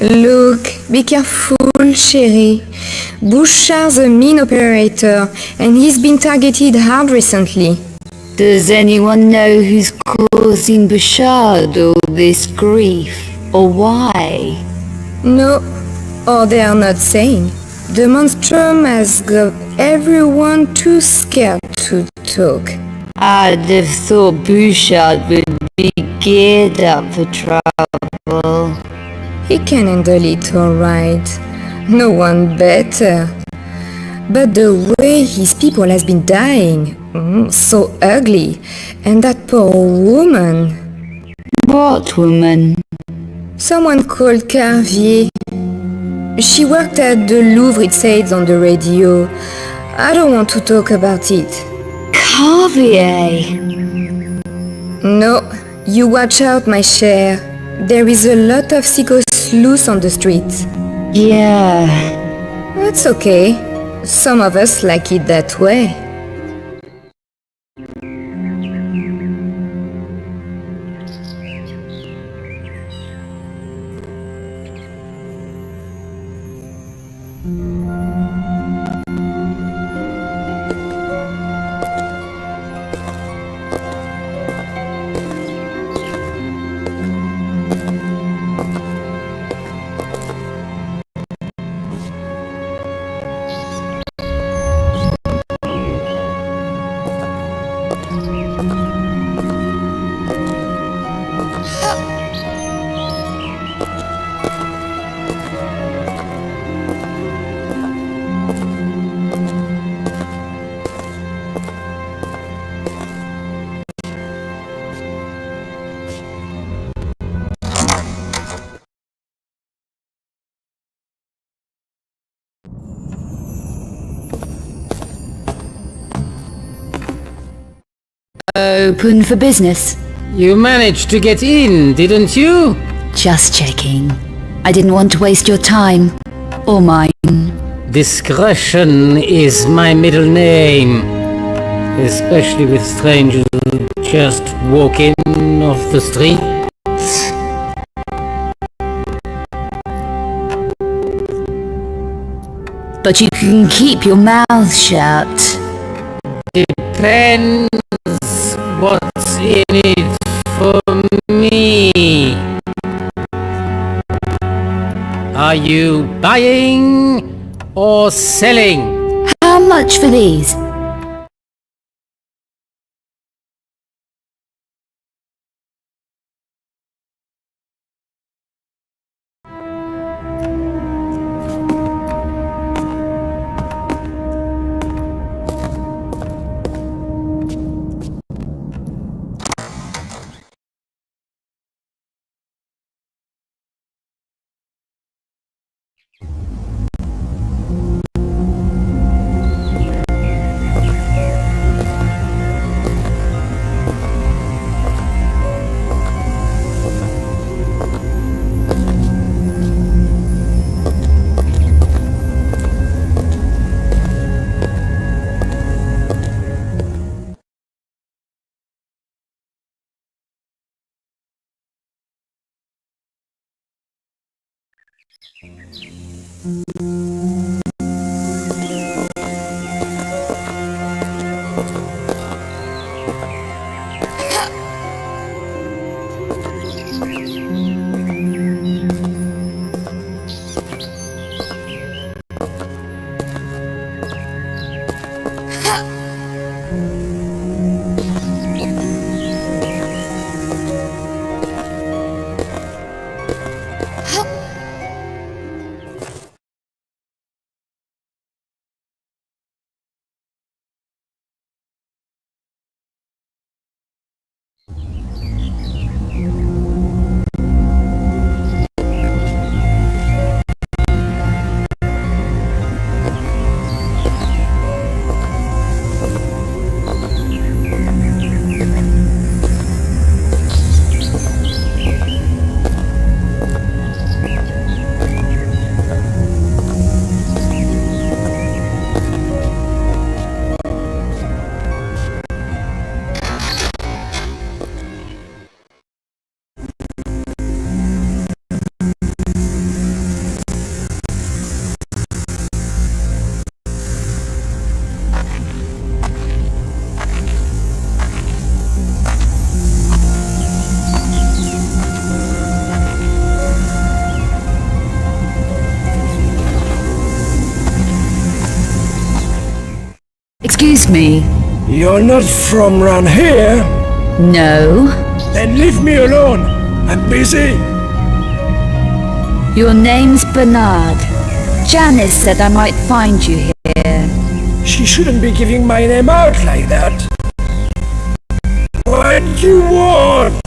Look, be careful, chérie. Bouchard's a mean operator, and he's been targeted hard recently. Does anyone know who's causing Bouchard all this grief, or why? No, or they are not saying. The Monstrum has got everyone too scared to talk. I'd have thought Bouchard would be geared up for trouble. He can handle it alright. No one better. But the way his people has been dying, so ugly. And that poor woman. What woman? Someone called Carvier. She worked at the Louvre, it says on the radio. I don't want to talk about it. Carvier? No, you watch out, my cher. There is a lot of sickos loose on the streets. Yeah. That's okay. Some of us like it that way. Open for business. You managed to get in, didn't you? Just checking. I didn't want to waste your time. Or mine. Discretion is my middle name. Especially with strangers who just walk in off the street. But you can keep your mouth shut. Depends what's in it for me. Are you buying or selling? How much for these? Excuse me. You're not from round here? No. Then leave me alone. I'm busy. Your name's Bernard. Janice said I might find you here. She shouldn't be giving my name out like that. What do you want?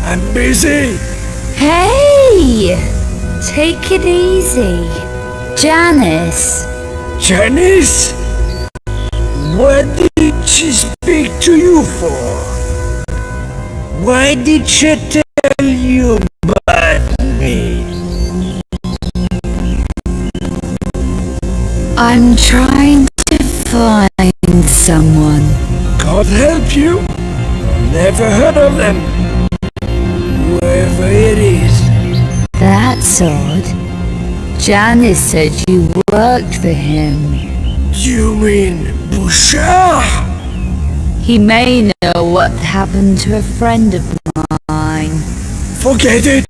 I'm busy. Hey! Take it easy. Janice. Janice? What did she speak to you for? Why did she tell you about me? I'm trying to find someone. God help you. Never heard of them. Whoever it is. That's odd. Janice said you worked for him. You mean Bouchard? He may know what happened to a friend of mine. Forget it!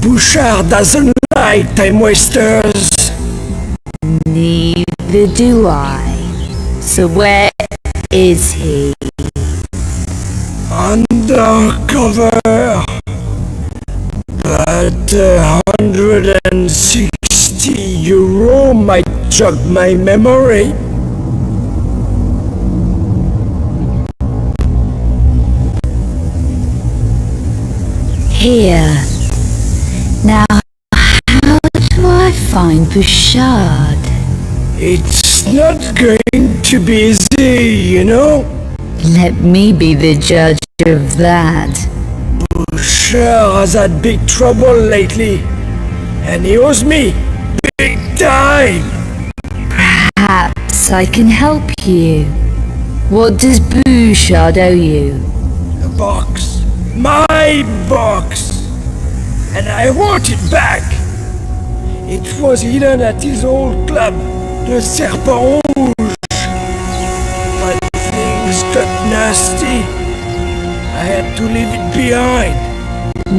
Bouchard doesn't like time wasters. Neither do I. So where is he? Undercover. But €160 might jog my memory. Here. Now, how do I find Bouchard? It's not going to be easy, you know? Let me be the judge of that. Bouchard has had big trouble lately, and he owes me big time. Perhaps I can help you. What does Bouchard owe you? A box. My box. And I want it back. It was hidden at his old club, the Serpeant Rouge. But things got nasty. I had to leave it behind.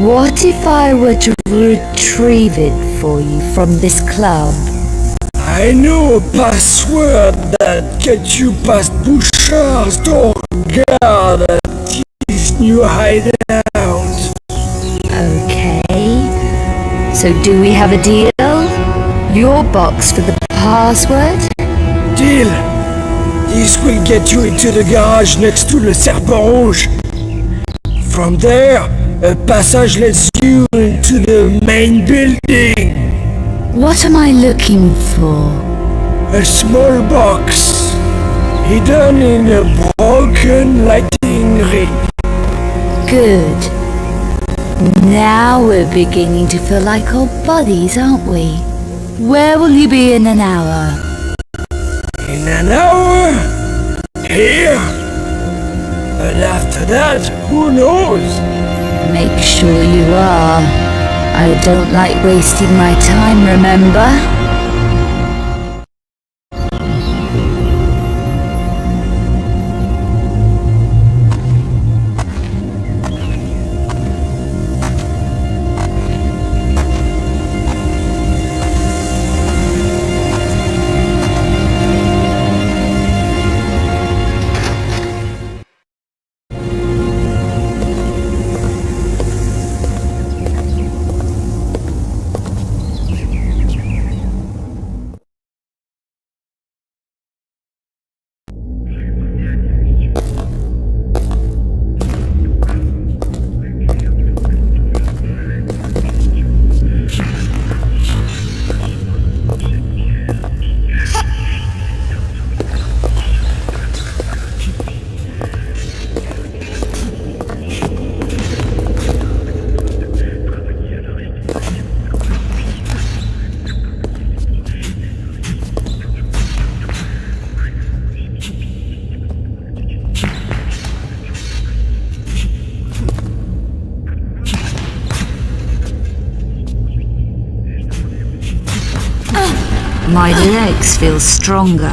What if I were to retrieve it for you from this club? I know a password that gets you past Bouchard's door guard at his new hideout. Okay. So do we have a deal? Your box for the password? Deal. This will get you into the garage next to the Serpent Rouge. From there, a passage leads you into the main building. What am I looking for? A small box, hidden in a broken lighting rig. Good. Now we're beginning to feel like old buddies, aren't we? Where will you be in an hour? In an hour? Here? And after that, who knows? Make sure you are. I don't like wasting my time, remember? My legs feel stronger.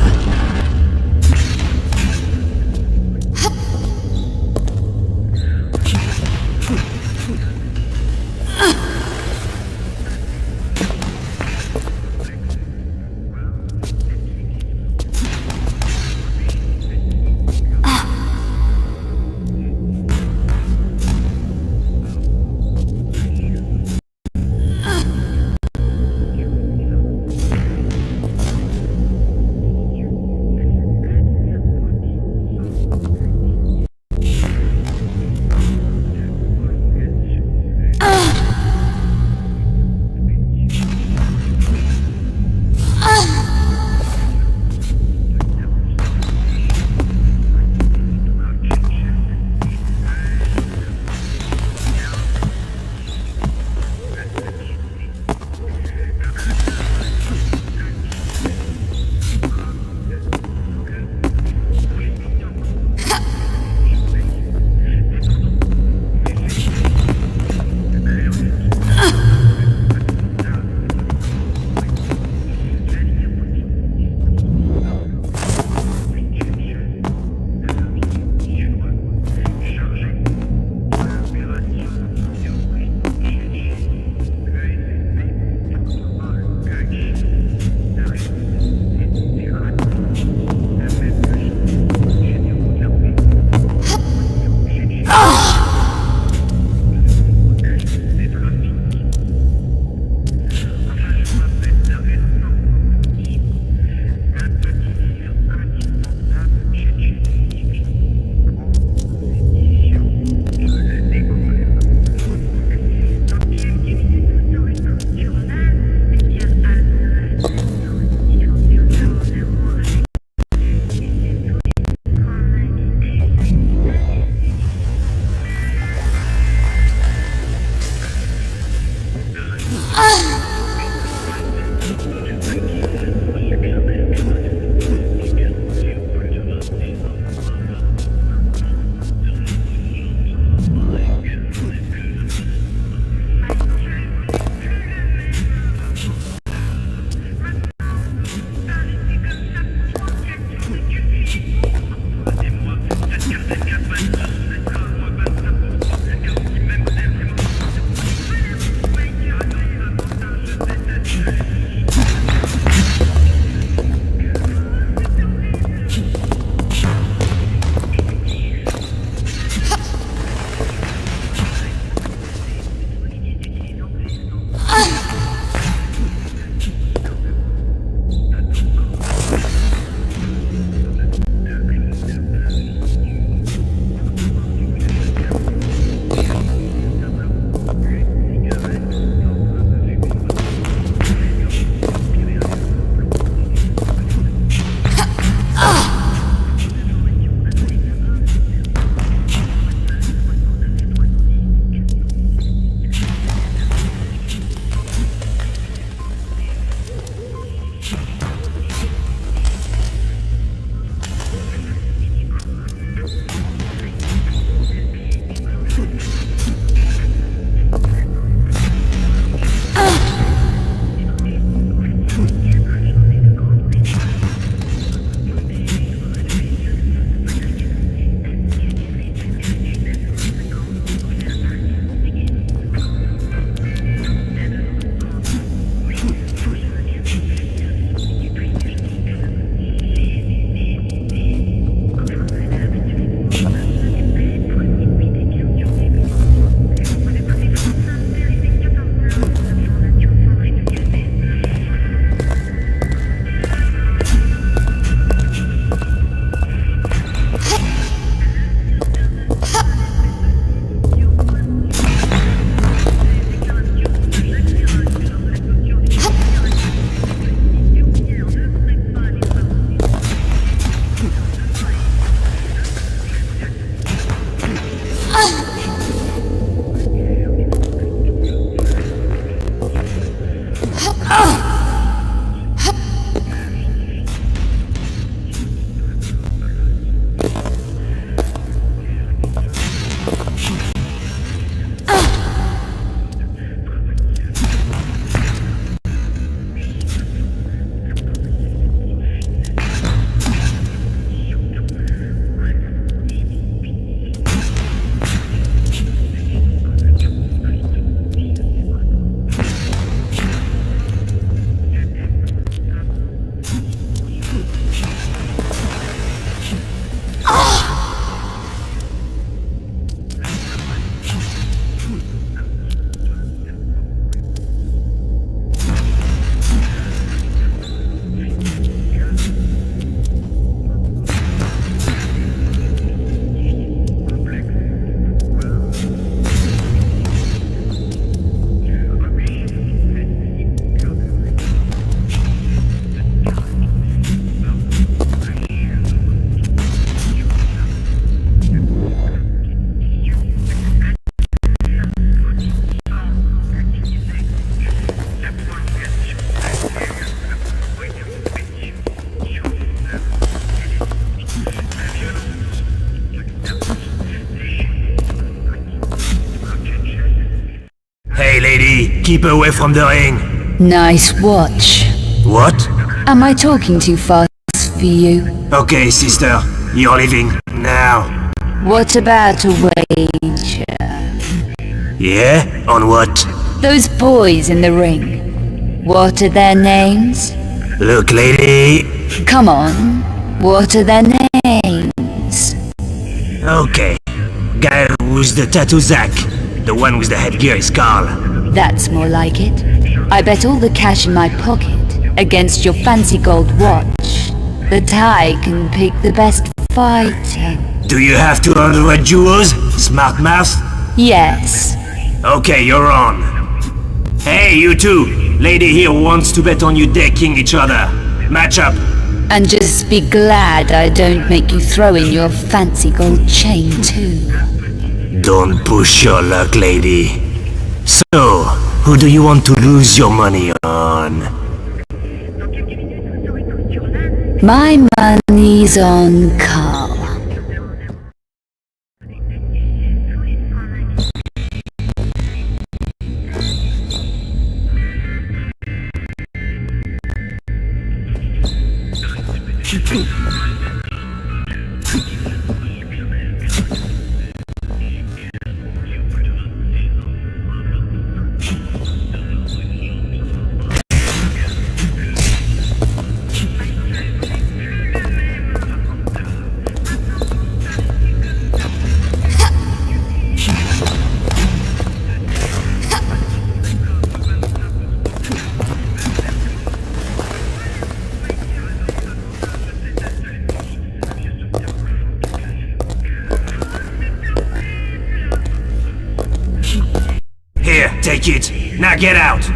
keep away from the ring. Nice watch. What? Am I talking too fast for you? Okay, sister. You're leaving now. What about a wager? Yeah? On what? Those boys in the ring. What are their names? Look, lady. Come on. What are their names? Okay. Guy who's the tattoo Zack. The one with the headgear is Carl. That's more like it. I bet all the cash in my pocket against your fancy gold watch that I can pick the best fighter. Do you have 200 jewels, smart mouse? Yes. Okay, you're on. Hey, you two! Lady here wants to bet on you decking each other. Match up. And just be glad I don't make you throw in your fancy gold chain too. Don't push your luck, lady. So, who do you want to lose your money on? My money's on Carl. Here, take it. Now get out.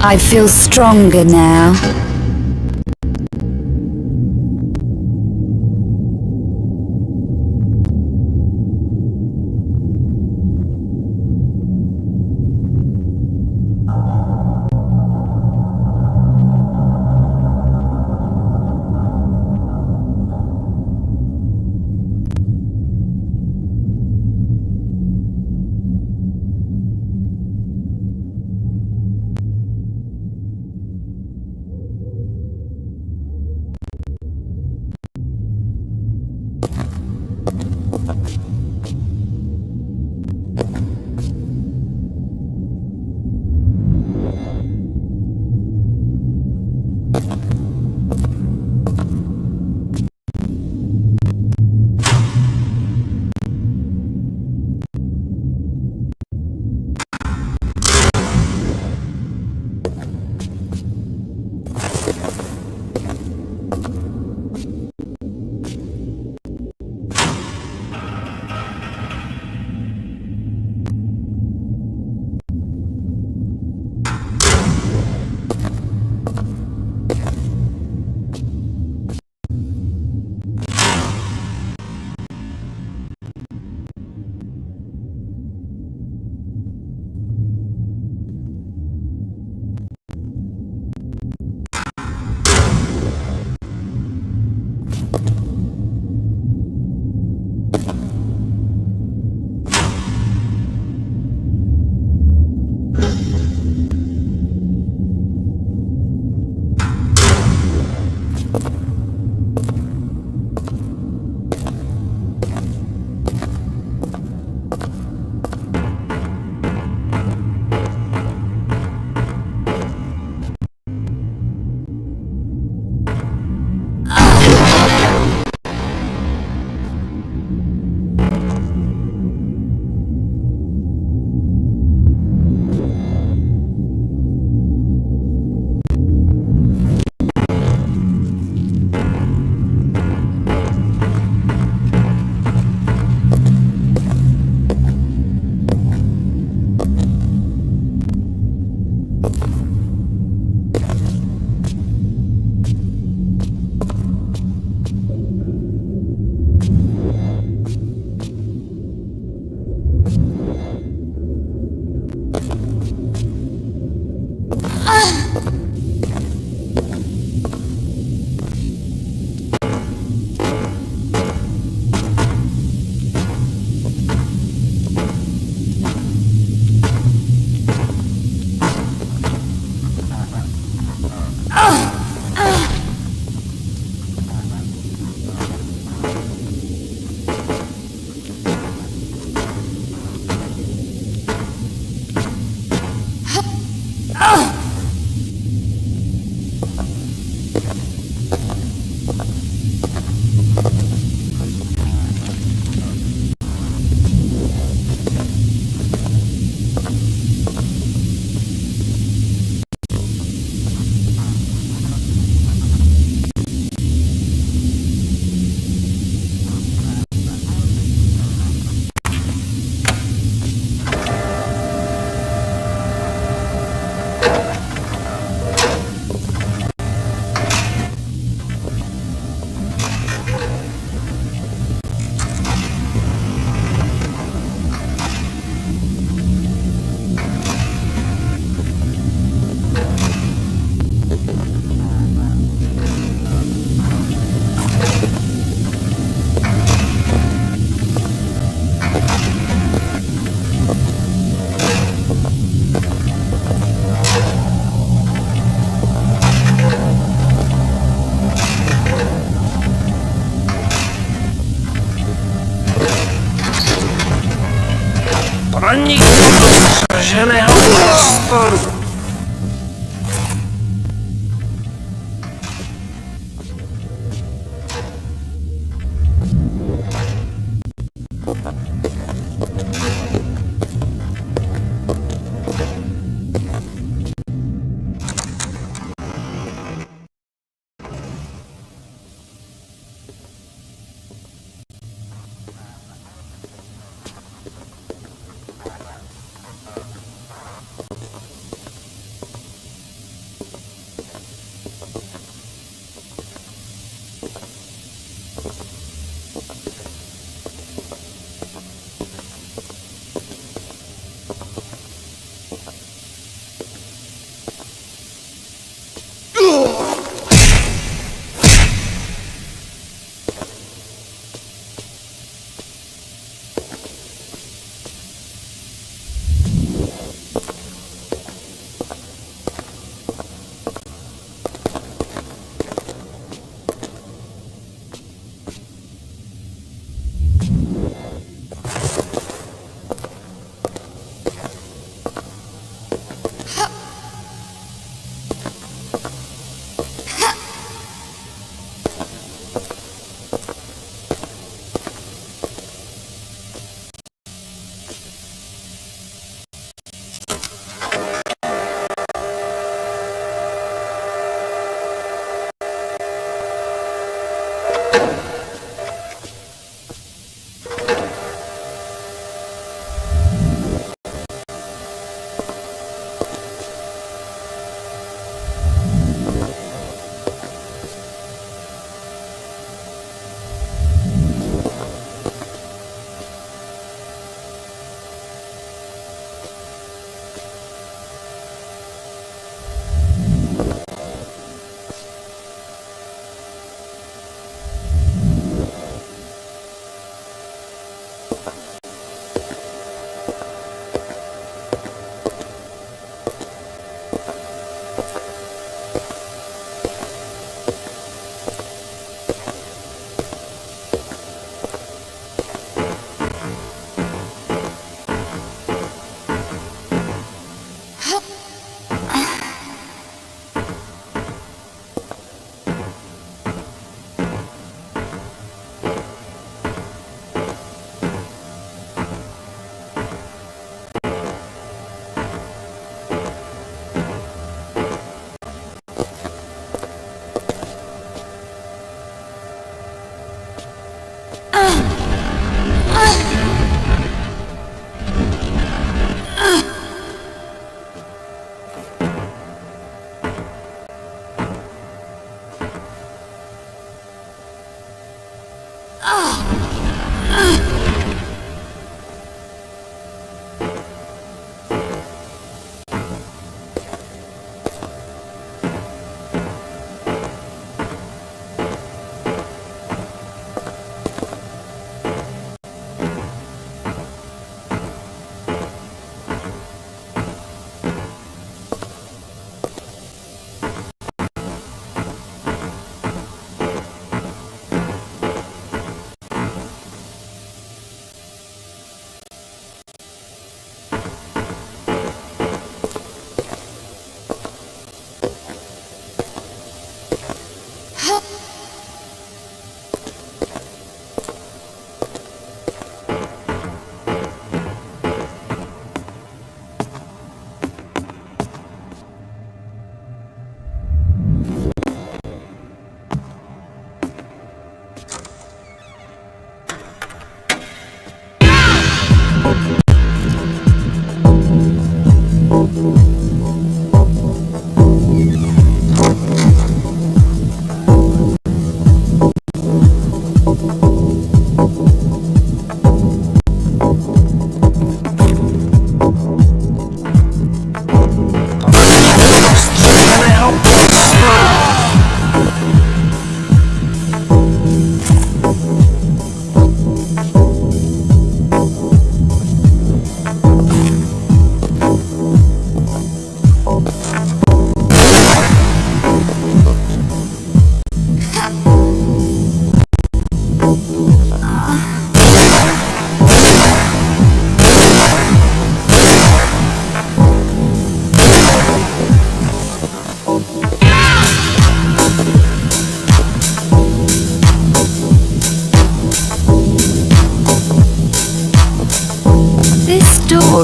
I feel stronger now.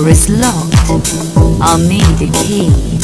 is locked. I'll need a key.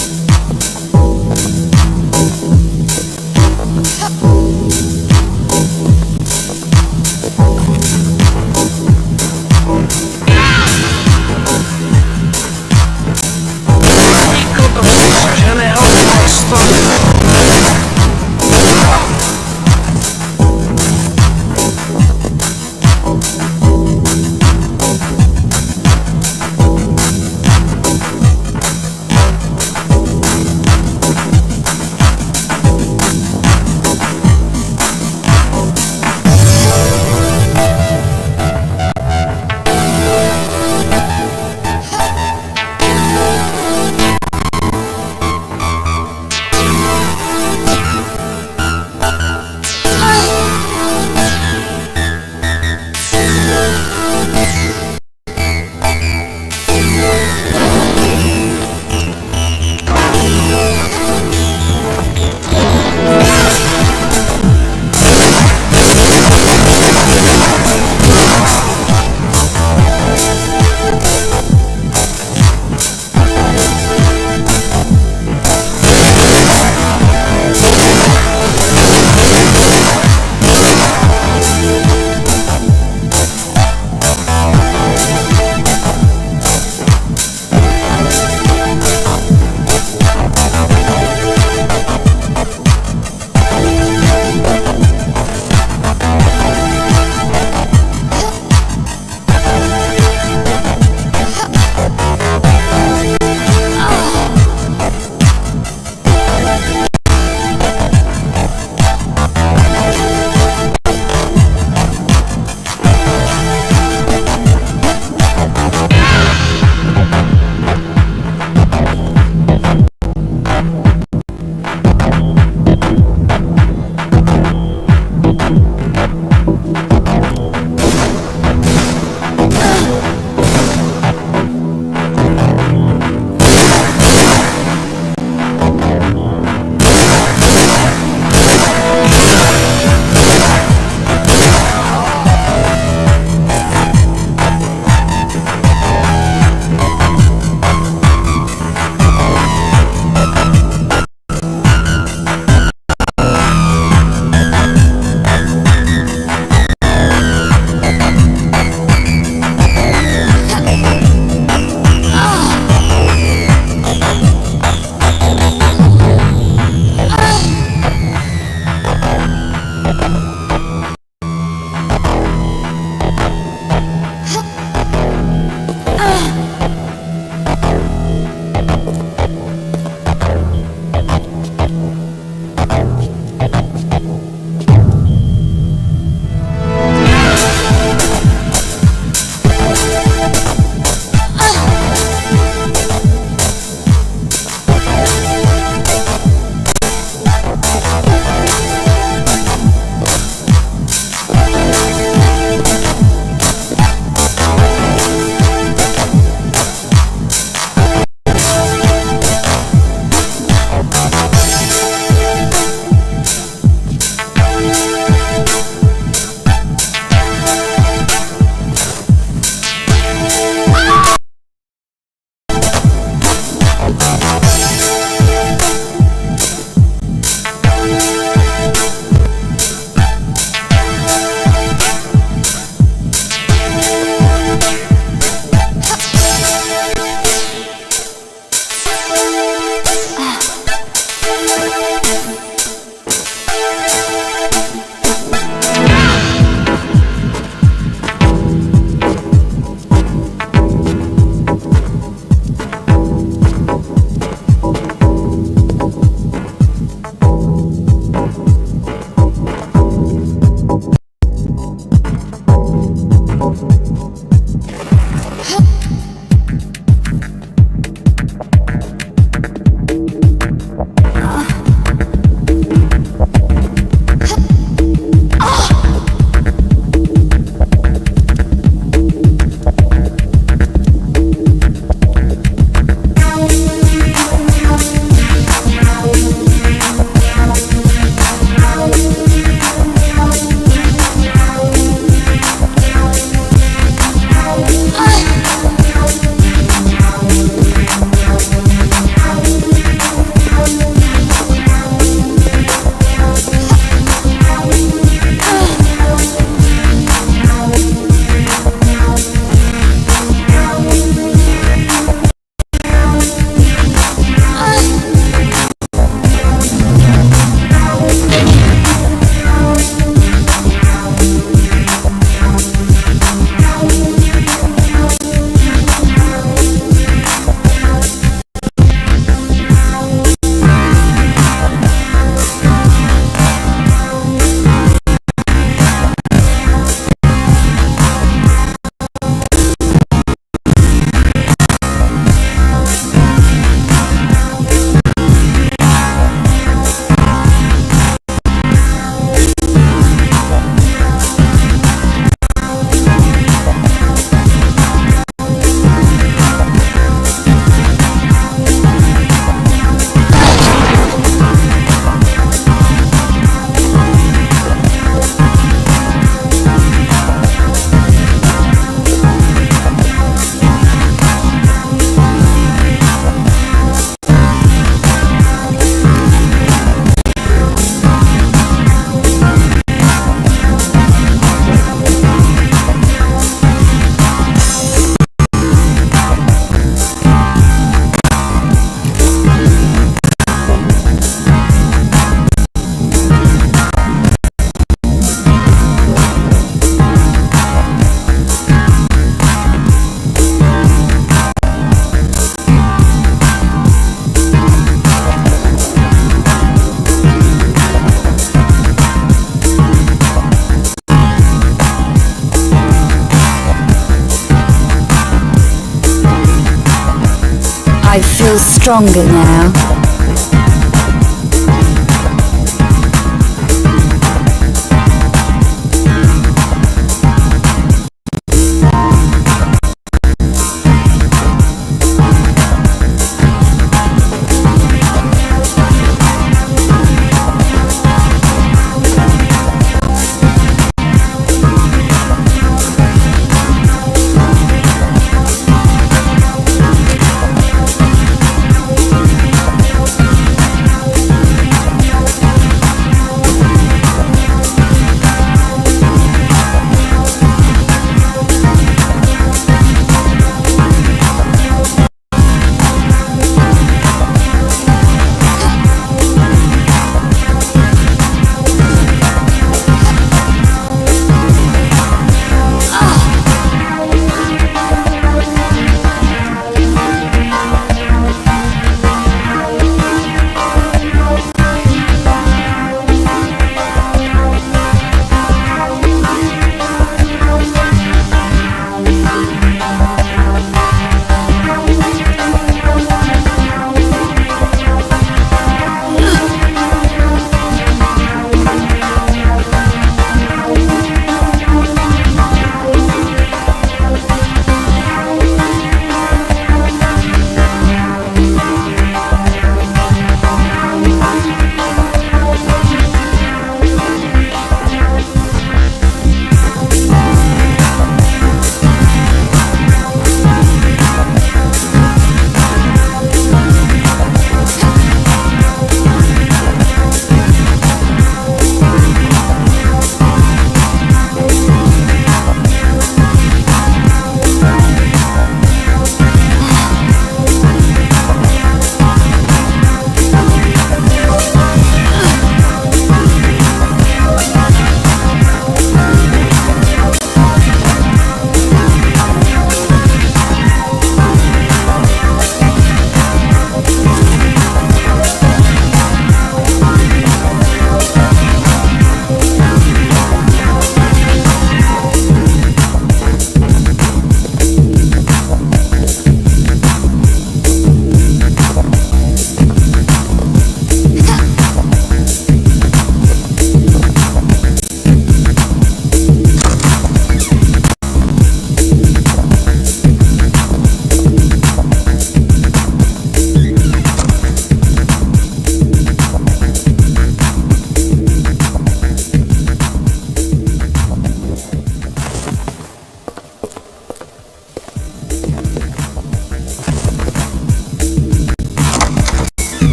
I feel stronger now.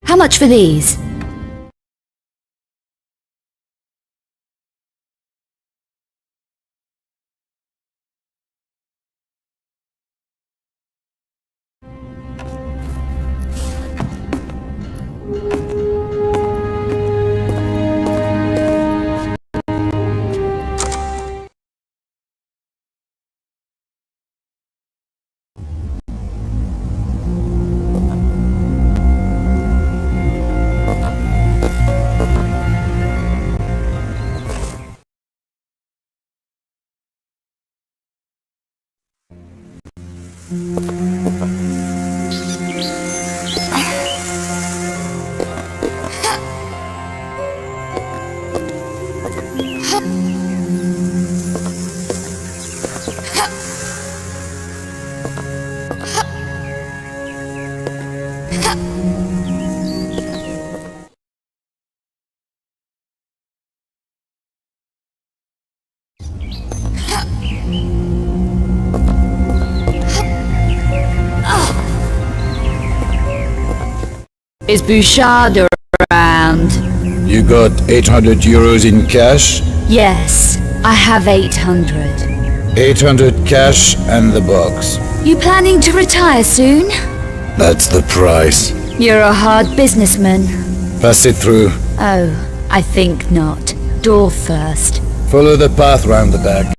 How much for these? Is Bouchard around? You got 800 euros in cash? Yes, I have 800. 800 cash and the box. You planning to retire soon? That's the price. You're a hard businessman. Pass it through. Oh, I think not. Door first. Follow the path round the back.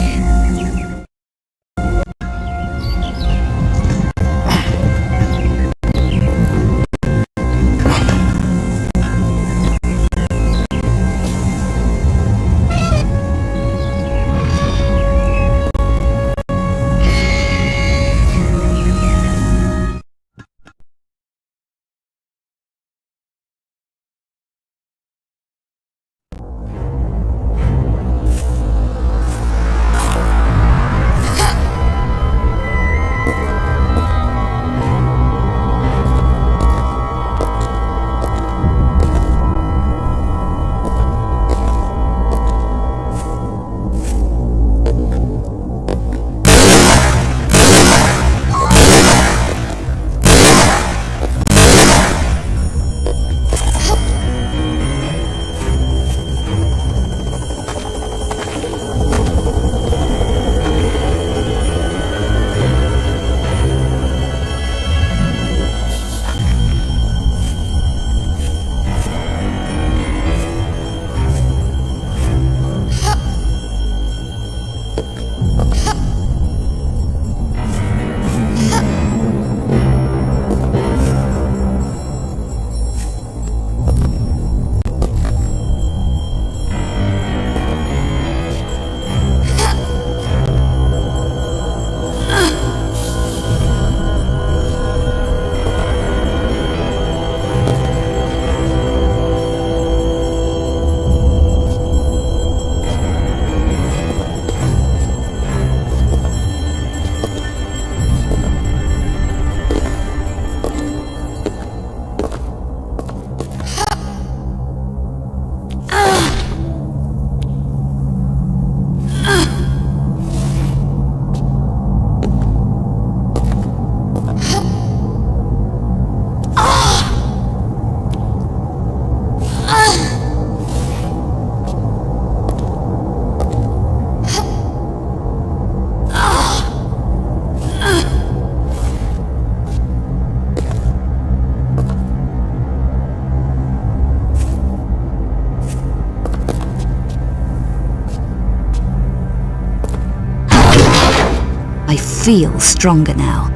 I feel stronger now.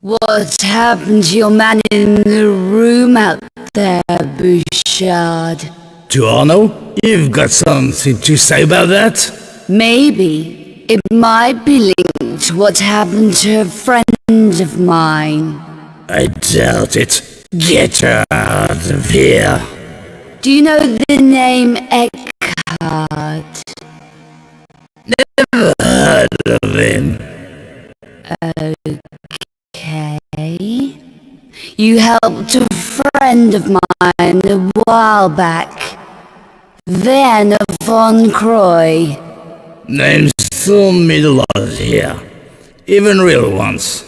What happened to your man in the room out there, Bouchard? To Arno? You've got something to say about that? Maybe. It might be linked to what happened to a friend of mine. I doubt it. Get out of here. Do you know the name Eckhardt? Never heard of him. Okay. You helped a friend of mine a while back. Werner Von Croy. Names thrown me a lot here. Even real ones.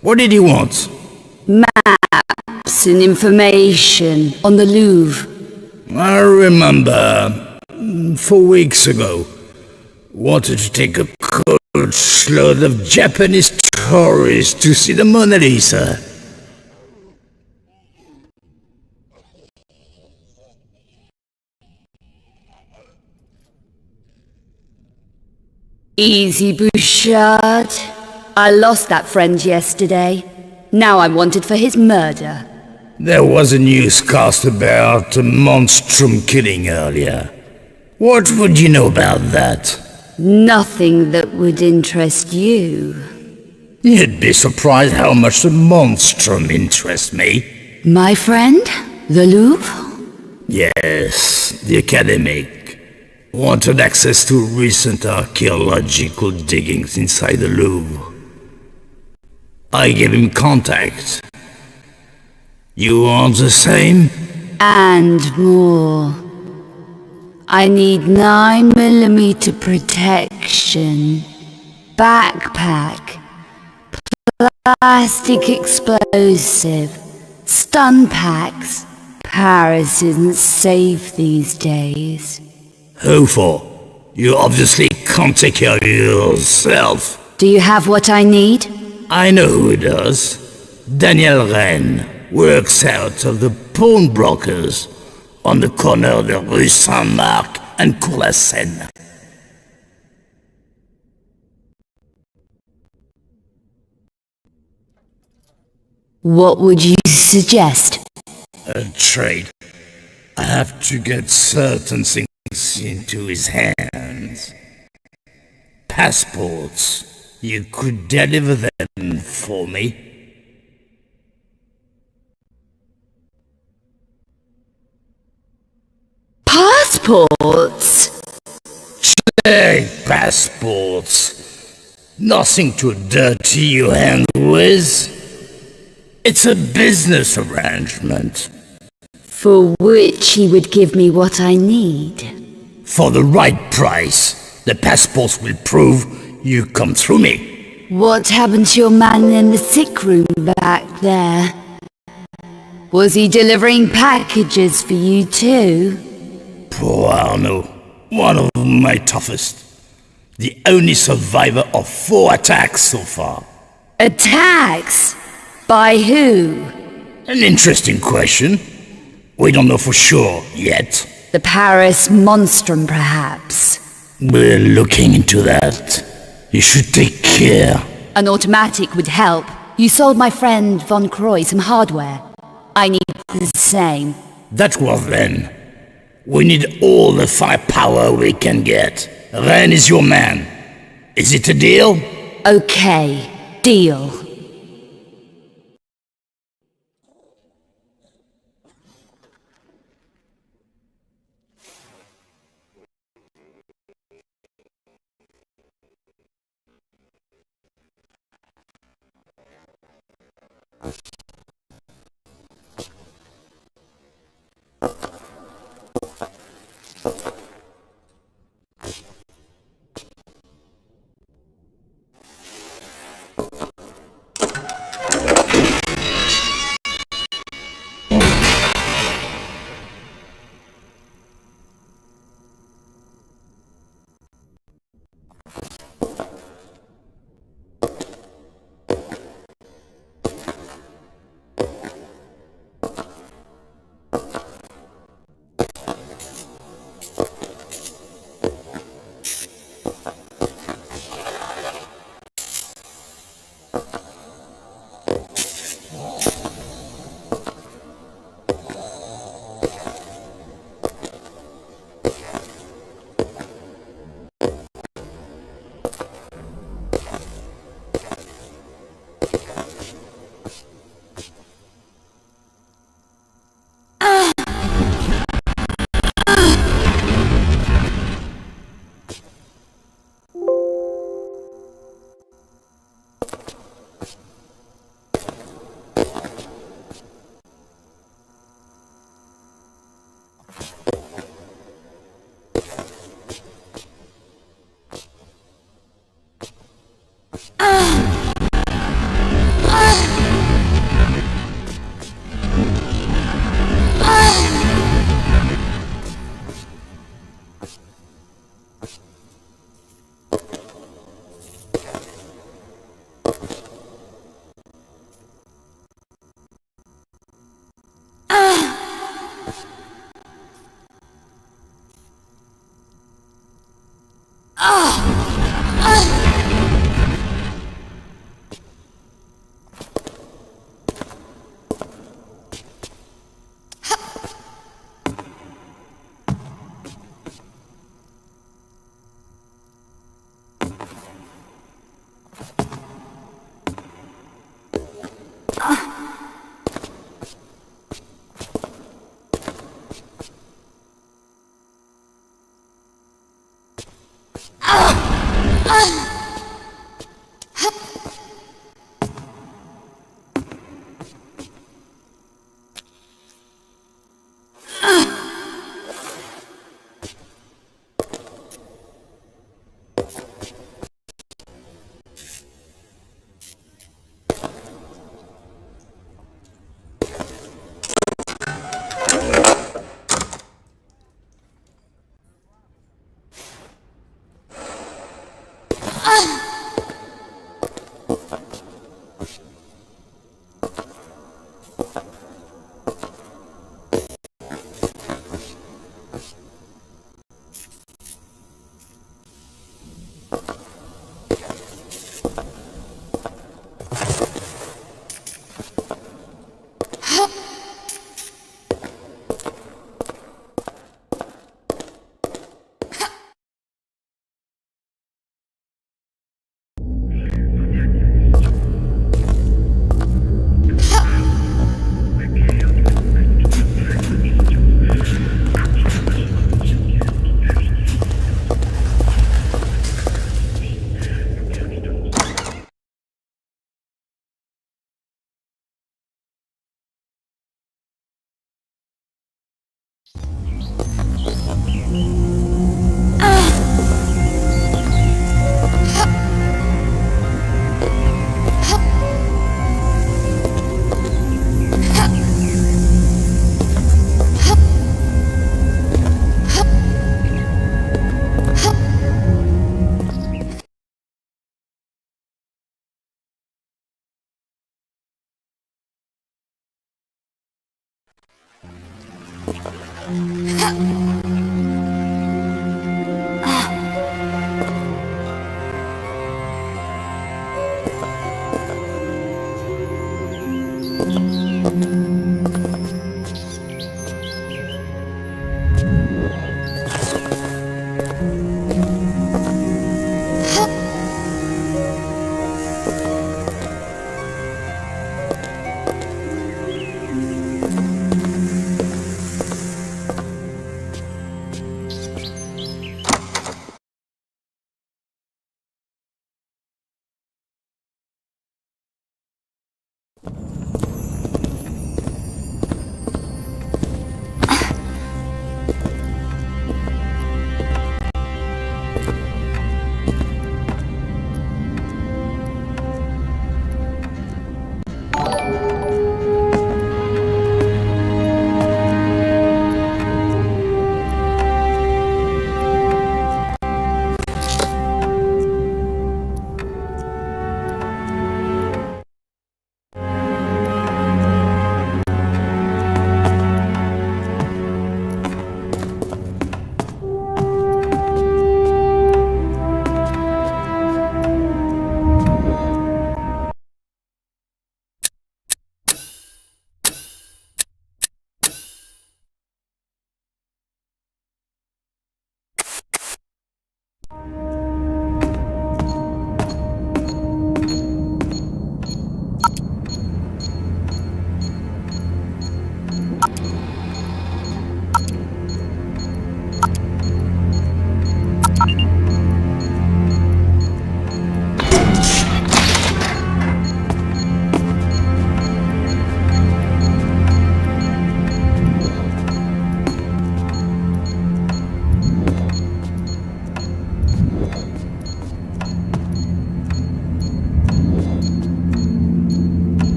What did he want? Maps and information on the Louvre. I remember 4 weeks ago. Wanted to take a coachload of Japanese tourists to see the Mona Lisa. Easy, Bouchard. I lost that friend yesterday. Now I'm wanted for his murder. There was a newscast about a Monstrum killing earlier. What would you know about that? Nothing that would interest you. You'd be surprised how much the Monstrum interests me. My friend? The Louvre? Yes, the academic. Wanted access to recent archaeological diggings inside the Louvre. I gave him contact. You want the same? And more. I need 9mm protection, backpack, plastic explosive, stun packs. Paris isn't safe these days. Who for? You obviously can't take care of yourself. Do you have what I need? I know who does. Daniel Rennes works out of the pawnbrokers on the corner of the Rue Saint-Marc and Cour la Seine. What would you suggest? A trade. I have to get certain things into his hands. Passports. You could deliver them for me. Passports? Check passports. Nothing to dirty your hand with. It's a business arrangement. For which he would give me what I need. For the right price, the passports will prove you come through me. What happened to your man in the sick room back there? Was he delivering packages for you too? Poor Arno, one of my toughest. The only survivor of 4 attacks so far. Attacks? By who? An interesting question. We don't know for sure yet. The Paris Monstrum, perhaps. We're looking into that. You should take care. An automatic would help. You sold my friend Von Croy some hardware. I need the same. That was then. We need all the firepower we can get. Ren is your man. Is it a deal? Okay, deal.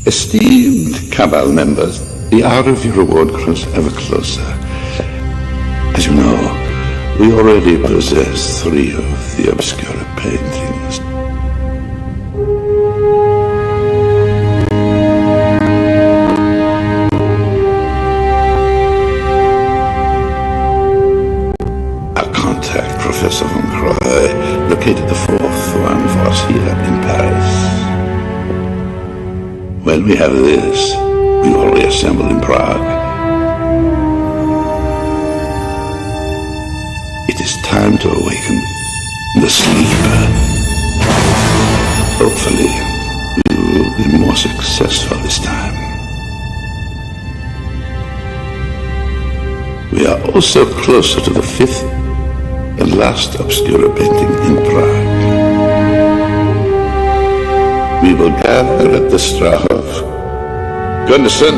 Esteemed Cabal members, the hour of your reward grows ever closer. As you know, we already possess 3 of the Obscura Paintings. Our contact, Professor Von Croy, located the 4th one for us here in Paris. When we have this, we will reassemble in Prague. It is time to awaken the sleeper. Hopefully, we will be more successful this time. We are also closer to the 5th and last Obscura Painting in Prague. We will gather at the Strahov. Gunderson!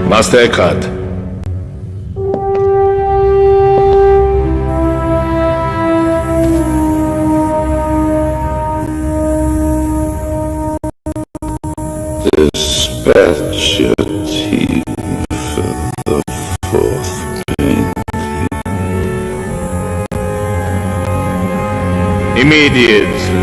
Master Eckhardt. Dispatch your team for the 4th painting. Immediately.